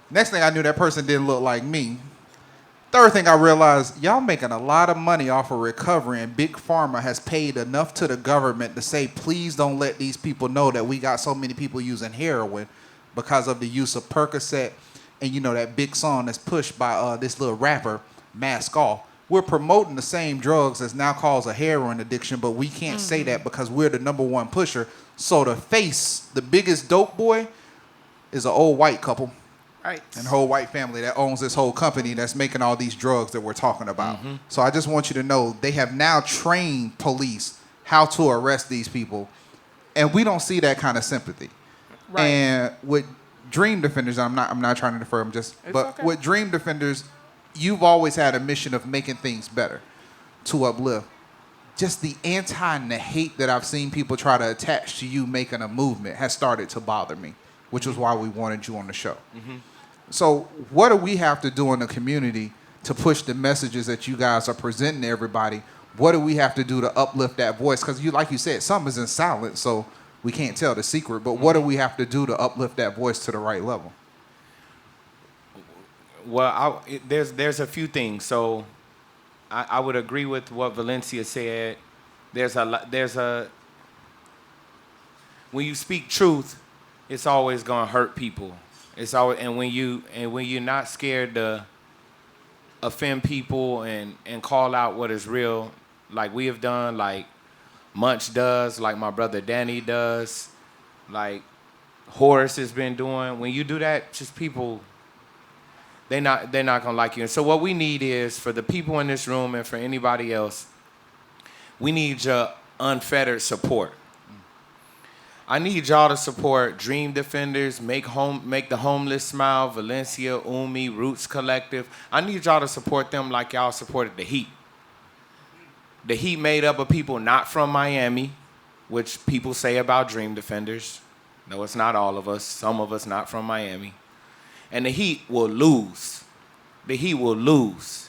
Next thing I knew, that person didn't look like me. Third thing I realized, y'all making a lot of money off of recovery, and Big Pharma has paid enough to the government to say, please don't let these people know that we got so many people using heroin because of the use of Percocet and, that big song that's pushed by this little rapper, Mask Off. We're promoting the same drugs as now cause a heroin addiction, but we can't say that because we're the number one pusher. So the biggest dope boy, is an old white couple. Right. And whole white family that owns this whole company that's making all these drugs that we're talking about. So I just want you to know they have now trained police how to arrest these people, and we don't see that kind of sympathy. Right. And with Dream Defenders, I'm not trying to defer them, but with Dream Defenders, you've always had a mission of making things better, to uplift. Just the anti and the hate that I've seen people try to attach to you making a movement has started to bother me, which is why we wanted you on the show. So what do we have to do in the community to push the messages that you guys are presenting to everybody? What do we have to do to uplift that voice? Because like you said, some is in silence, so we can't tell the secret. But what do we have to do to uplift that voice to the right level? Well, there's a few things. So I would agree with what Valencia said. When you speak truth, it's always gonna hurt people. It's always, and when you're not scared to offend people and call out what is real, like we have done, like Munch does, like my brother Danny does, like Horace has been doing. When you do that, just people, they're not gonna like you. And so what we need is, for the people in this room and for anybody else, we need your unfettered support. I need y'all to support Dream Defenders, Make the Homeless Smile, Valencia, Umi, Roots Collective. I need y'all to support them like y'all supported The Heat. The Heat made up of people not from Miami, which people say about Dream Defenders. No, it's not all of us. Some of us not from Miami. And The Heat will lose. The Heat will lose.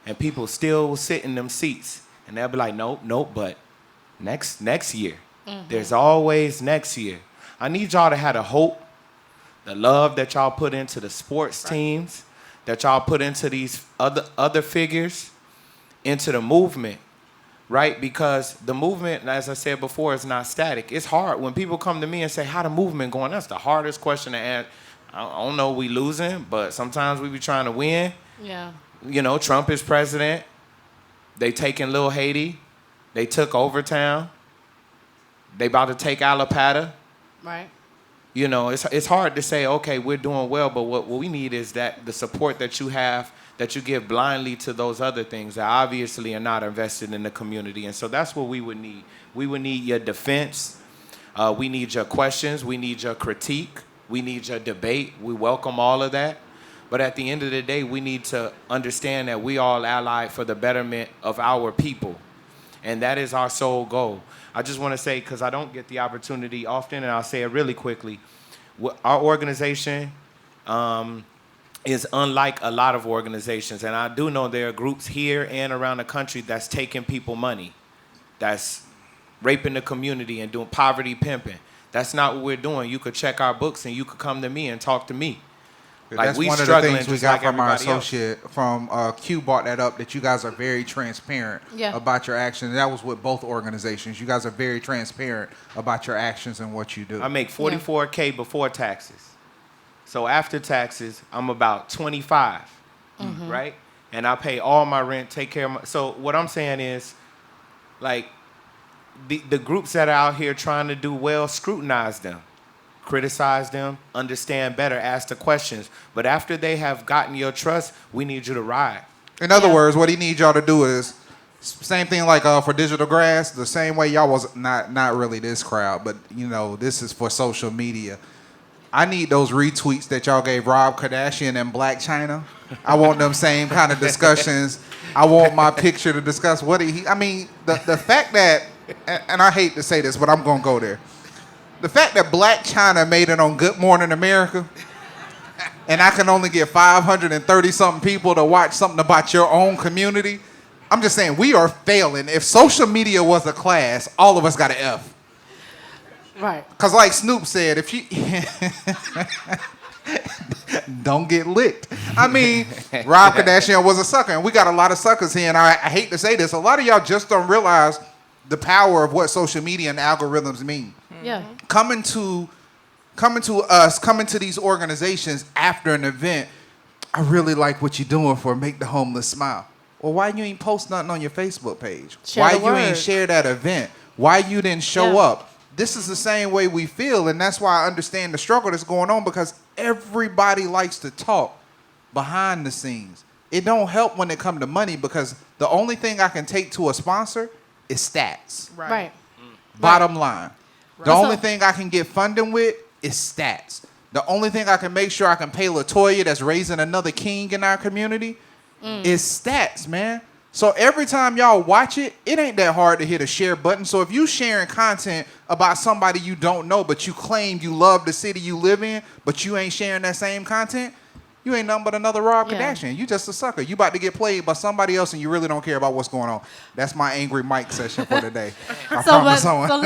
And people still will sit in them seats. And they'll be like, nope, but next year. There's always next year. I need y'all to have the hope, the love that y'all put into the sports teams, that y'all put into these other figures, into the movement, right? Because the movement, as I said before, is not static. It's hard. When people come to me and say, how the movement going? That's the hardest question to ask. I don't know, we losing, but sometimes we be trying to win. Yeah. Trump is president. They taking Lil Haiti. They took Overtown. They about to take Alapata. Right. It's hard to say, okay, we're doing well, but what we need is that the support that you have, that you give blindly to those other things that obviously are not invested in the community. And so that's what we would need. We would need your defense. We need your questions. We need your critique. We need your debate. We welcome all of that. But at the end of the day, we need to understand that we all allied for the betterment of our people. And that is our sole goal. I just want to say, because I don't get the opportunity often, and I'll say it really quickly, our organization is unlike a lot of organizations. And I do know there are groups here and around the country that's taking people money, that's raping the community and doing poverty pimping. That's not what we're doing. You could check our books and you could come to me and talk to me. Like, that's we one of the struggling things we just got like from our everybody else. associate, from Q brought that up, that you guys are very transparent Yeah. about your actions. That was with both organizations. You guys are very transparent about your actions and what you do. I make $44K before taxes. So after taxes, I'm about 25, right? And I pay all my rent, take care of my... So what I'm saying is, like, the groups that are out here trying to do well, scrutinize them, criticize them, understand better, ask the questions. But after they have gotten your trust, we need you to ride. In other words, what he needs y'all to do is same thing like for Digital Grass, the same way y'all was not really this crowd, but this is for social media. I need those retweets that y'all gave Rob Kardashian and Black China. I want them same kind of discussions. I want my picture to discuss what he. I mean, the fact that, and I hate to say this, but I'm gonna go there. The fact that Black China made it on Good Morning America, and I can only get 530 something people to watch something about your own community. I'm just saying we are failing. If social media was a class, all of us got an F. Right. Cause like Snoop said, if you don't get licked. I mean, Rob Kardashian was a sucker, and we got a lot of suckers here. And I hate to say this, a lot of y'all just don't realize the power of what social media and algorithms mean. Yeah. Coming to these organizations after an event, I really like what you're doing for Make the Homeless Smile. Well, why you ain't post nothing on your Facebook page? Share Why the you ain't word. share that event? Why you didn't show up? This is the same way we feel, and that's why I understand the struggle that's going on, because everybody likes to talk behind the scenes. It don't help when it comes to money, because the only thing I can take to a sponsor is stats. Right. Bottom line. The Right. only thing I can get funding with is stats. The only thing I can make sure I can pay LaToya, that's raising another king in our community, is stats, man. So every time y'all watch it, it ain't that hard to hit a share button. So if you sharing content about somebody you don't know, but you claim you love the city you live in, but you ain't sharing that same content, you ain't nothing but another Rob Yeah. Kardashian. You just a sucker. You about to get played by somebody else, and you really don't care about what's going on. That's my angry Mike session for today. I promise someone. So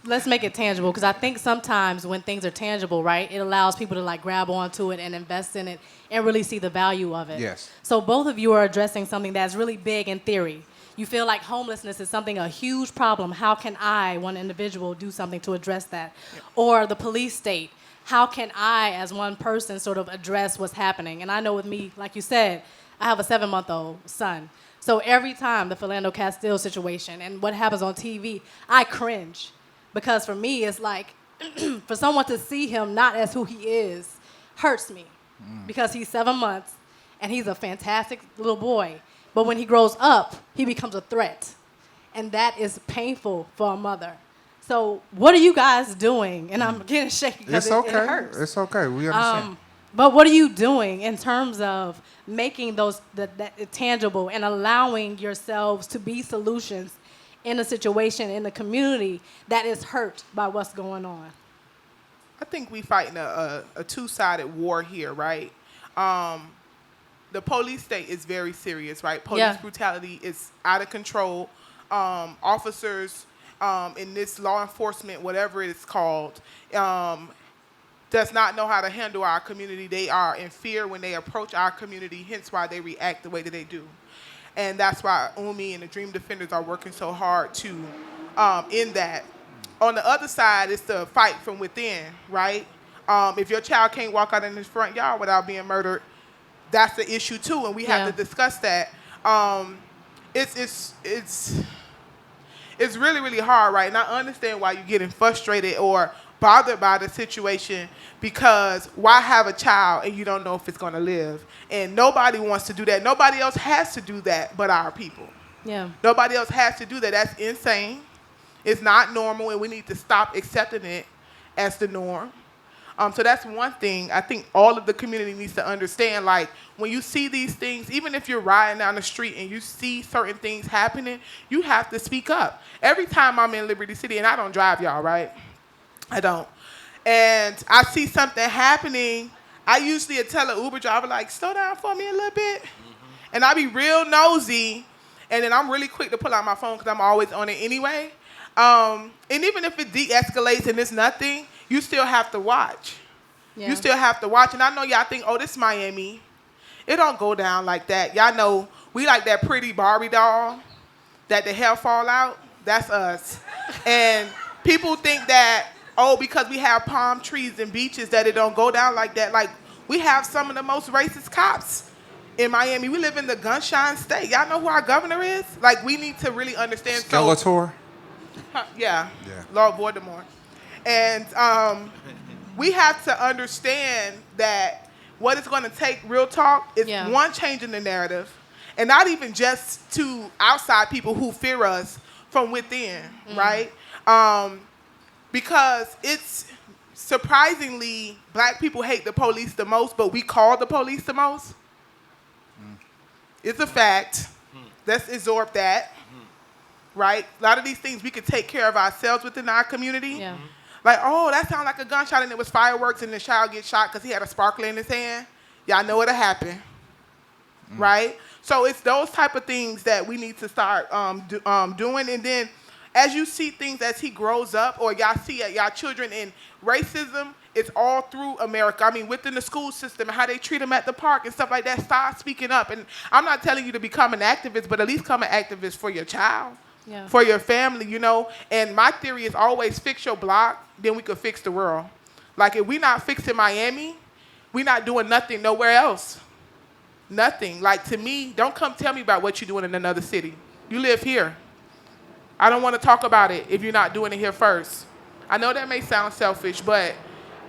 let's make it tangible, because I think sometimes when things are tangible, right, it allows people to like grab onto it and invest in it and really see the value of it. Yes. So both of you are addressing something that's really big in theory. You feel like homelessness is a huge problem. How can I, one individual, do something to address that? Or the police state. How can I, as one person, sort of address what's happening? And I know with me, like you said, I have a 7-month-old son. So every time the Philando Castile situation and what happens on TV, I cringe. Because for me, it's like, for someone to see him not as who he is, hurts me. Because he's 7 months, and he's a fantastic little boy. But when he grows up, he becomes a threat. And that is painful for a mother. So what are you guys doing? And I'm getting shaky because It's okay. it hurts. It's okay. We understand. But what are you doing in terms of making that tangible and allowing yourselves to be solutions in a situation, in the community that is hurt by what's going on? I think we fighting a two-sided war here, right? The police state is very serious, right? Police brutality is out of control. Officers in this law enforcement, whatever it is called, does not know how to handle our community. They are in fear when they approach our community, hence why they react the way that they do. And that's why Umi and the Dream Defenders are working so hard to end that. On the other side, it's the fight from within, right? If your child can't walk out in his front yard without being murdered, that's the issue too, and we have to discuss that. It's really, really hard, right? And I understand why you're getting frustrated or bothered by the situation, because why have a child and you don't know if it's going to live? And nobody wants to do that. Nobody else has to do that but our people. Yeah. Nobody else has to do that. That's insane. It's not normal, and we need to stop accepting it as the norm. So that's one thing I think all of the community needs to understand. Like, when you see these things, even if you're riding down the street and you see certain things happening, you have to speak up. Every time I'm in Liberty City, and I don't drive, y'all, right? I don't. And I see something happening, I usually tell an Uber driver, like, slow down for me a little bit. And I be real nosy, and then I'm really quick to pull out my phone because I'm always on it anyway. And even if it de-escalates and it's nothing, you still have to watch. Yeah. You still have to watch. And I know y'all think, oh, this is Miami. It don't go down like that. Y'all know we like that pretty Barbie doll that the hair fall out. That's us. And people think that, oh, because we have palm trees and beaches that it don't go down like that. Like, we have some of the most racist cops in Miami. We live in the gunshine state. Y'all know who our governor is? Like, we need to really understand. Skeletor? Yeah. Yeah. Lord Voldemort. And we have to understand that what it's going to take, real talk, is one, changing the narrative. And not even just to outside people who fear us, from within, right? Because it's surprisingly, black people hate the police the most, but we call the police the most. It's a fact. Let's absorb that, right? A lot of these things we could take care of ourselves within our community. Yeah. Like, oh, that sounded like a gunshot and it was fireworks and the child gets shot because he had a sparkler in his hand. Y'all know what'll happen, right? So it's those type of things that we need to start doing. And then as you see things as he grows up, or y'all see y'all children in racism, it's all through America. I mean, within the school system and how they treat them at the park and stuff like that. Start speaking up. And I'm not telling you to become an activist, but at least become an activist for your child. Yeah. For your family, you know. And my theory is always fix your block, then we could fix the world. Like, if we not fixing Miami, we not doing nothing nowhere else. Nothing. Like, to me, don't come tell me about what you're doing in another city. You live here. I don't want to talk about it if you're not doing it here first. I know that may sound selfish, but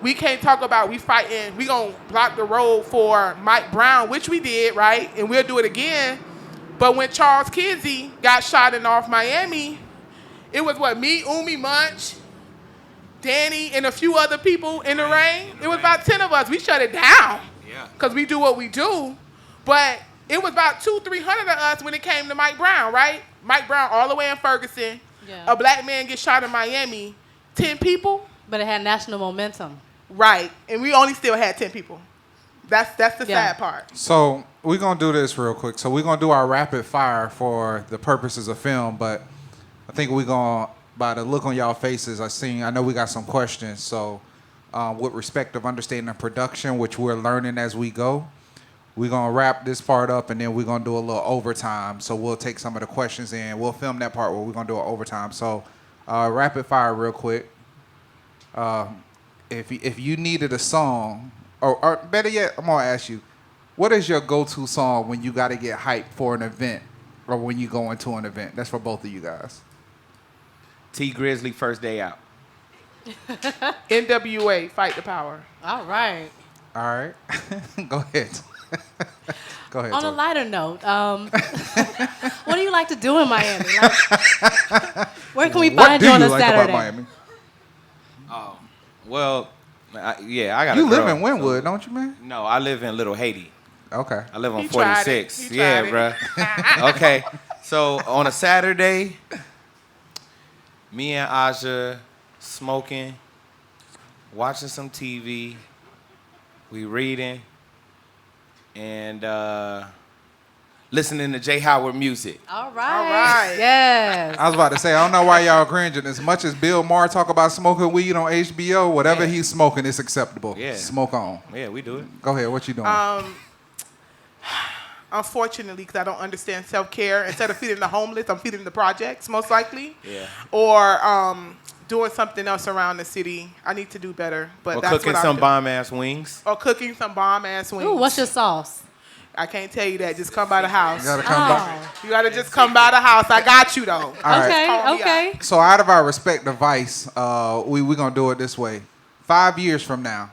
we can't talk about we fighting, we going to block the road for Mike Brown, which we did, right? And we'll do it again. But when Charles Kinsey got shot in North Miami, it was what, me, Umi, Munch, Danny, and a few other people in the rain. It was about 10 of us. We shut it down because we do what we do. But it was about 200-300 of us when it came to Mike Brown, right? Mike Brown all the way in Ferguson. Yeah. A black man gets shot in Miami. 10 people. But it had national momentum. Right. And we only still had 10 people. That's the sad part. So we're going to do this real quick. So we're going to do our rapid fire for the purposes of film, but I think we're going to, by the look on y'all faces, I know we got some questions. So with respect of understanding production, which we're learning as we go, we're going to wrap this part up, and then we're going to do a little overtime. So we'll take some of the questions in. We'll film that part where we're going to do an overtime. So rapid fire real quick. If you needed a song, or better yet, I'm going to ask you, what is your go-to song when you got to get hyped for an event or when you go into an event? That's for both of you guys. T Grizzly, First Day Out. NWA, Fight the Power. All right. All right. Go ahead. Go ahead. On a Toby. lighter note, what do you like to do in Miami? Like, where can we find you on a Saturday? About Miami? Well, I got. You live in Wynwood, don't you, man? No, I live in Little Haiti. Okay. I live on He tried 46. it. He Yeah, tried bruh. Okay. So on a Saturday, me and Aja smoking, watching some TV, we reading, and listening to J. Howard music. All right. All right. Yes. I was about to say, I don't know why y'all cringing. As much as Bill Maher talk about smoking weed on HBO, whatever he's smoking is acceptable. Yeah. Smoke on. Yeah, we do it. Go ahead. What you doing? Unfortunately, because I don't understand self-care, instead of feeding the homeless, I'm feeding the projects, most likely. Yeah. Or doing something else around the city. I need to do better, but Or that's cooking what some I'm bomb-ass wings. Or cooking some bomb-ass wings. Ooh, what's your sauce? I can't tell you that. Just come by the house. you gotta come back. Oh. You gotta just come by the house. I got you, though. All right. Call Okay, me okay. So out of our respect to Vice, we're going to do it this way. 5 years from now,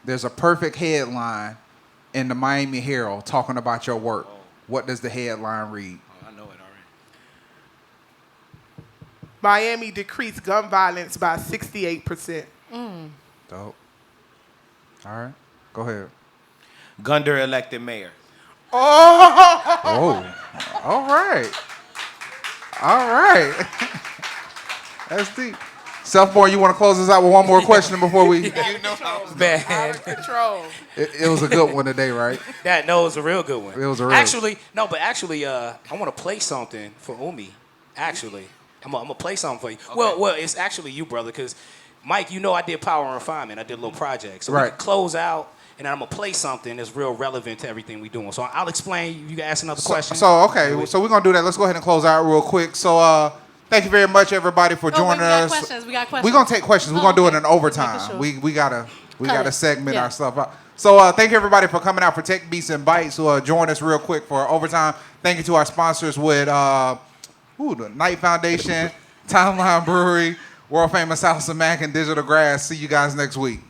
there's a perfect headline in the Miami Herald talking about your work. What does the headline read? Oh, I know it already. Miami decreased gun violence by 68%. Dope. All right. Go ahead. Gunder elected mayor. Oh! Oh. All right. All right. That's deep. Self-born, you want to close us out with one more question before we? You know Out man. of control. It was a good one today, right? That no, it was a real good one. It was a real. Actually, I want to play something for Umi. Actually, I'm gonna play something for you. Okay. Well, it's actually you, brother, because Mike, you know I did Power and Refinement. I did a little project. So we Right. can close out, and then I'm gonna play something that's real relevant to everything we're doing. So I'll explain. You can ask another question. So so we're gonna do that. Let's go ahead and close out real quick. So thank you very much, everybody, for joining us. We got questions. We're gonna take questions. We're gonna do it in Making overtime. sure. We gotta Cut it. segment Yeah. our stuff out. So thank you everybody for coming out for Tech Beats and Bytes. Who joined us real quick for overtime. Thank you to our sponsors with the Knight Foundation, Timeline Brewery, World Famous House of Mac, and Digital Grass. See you guys next week.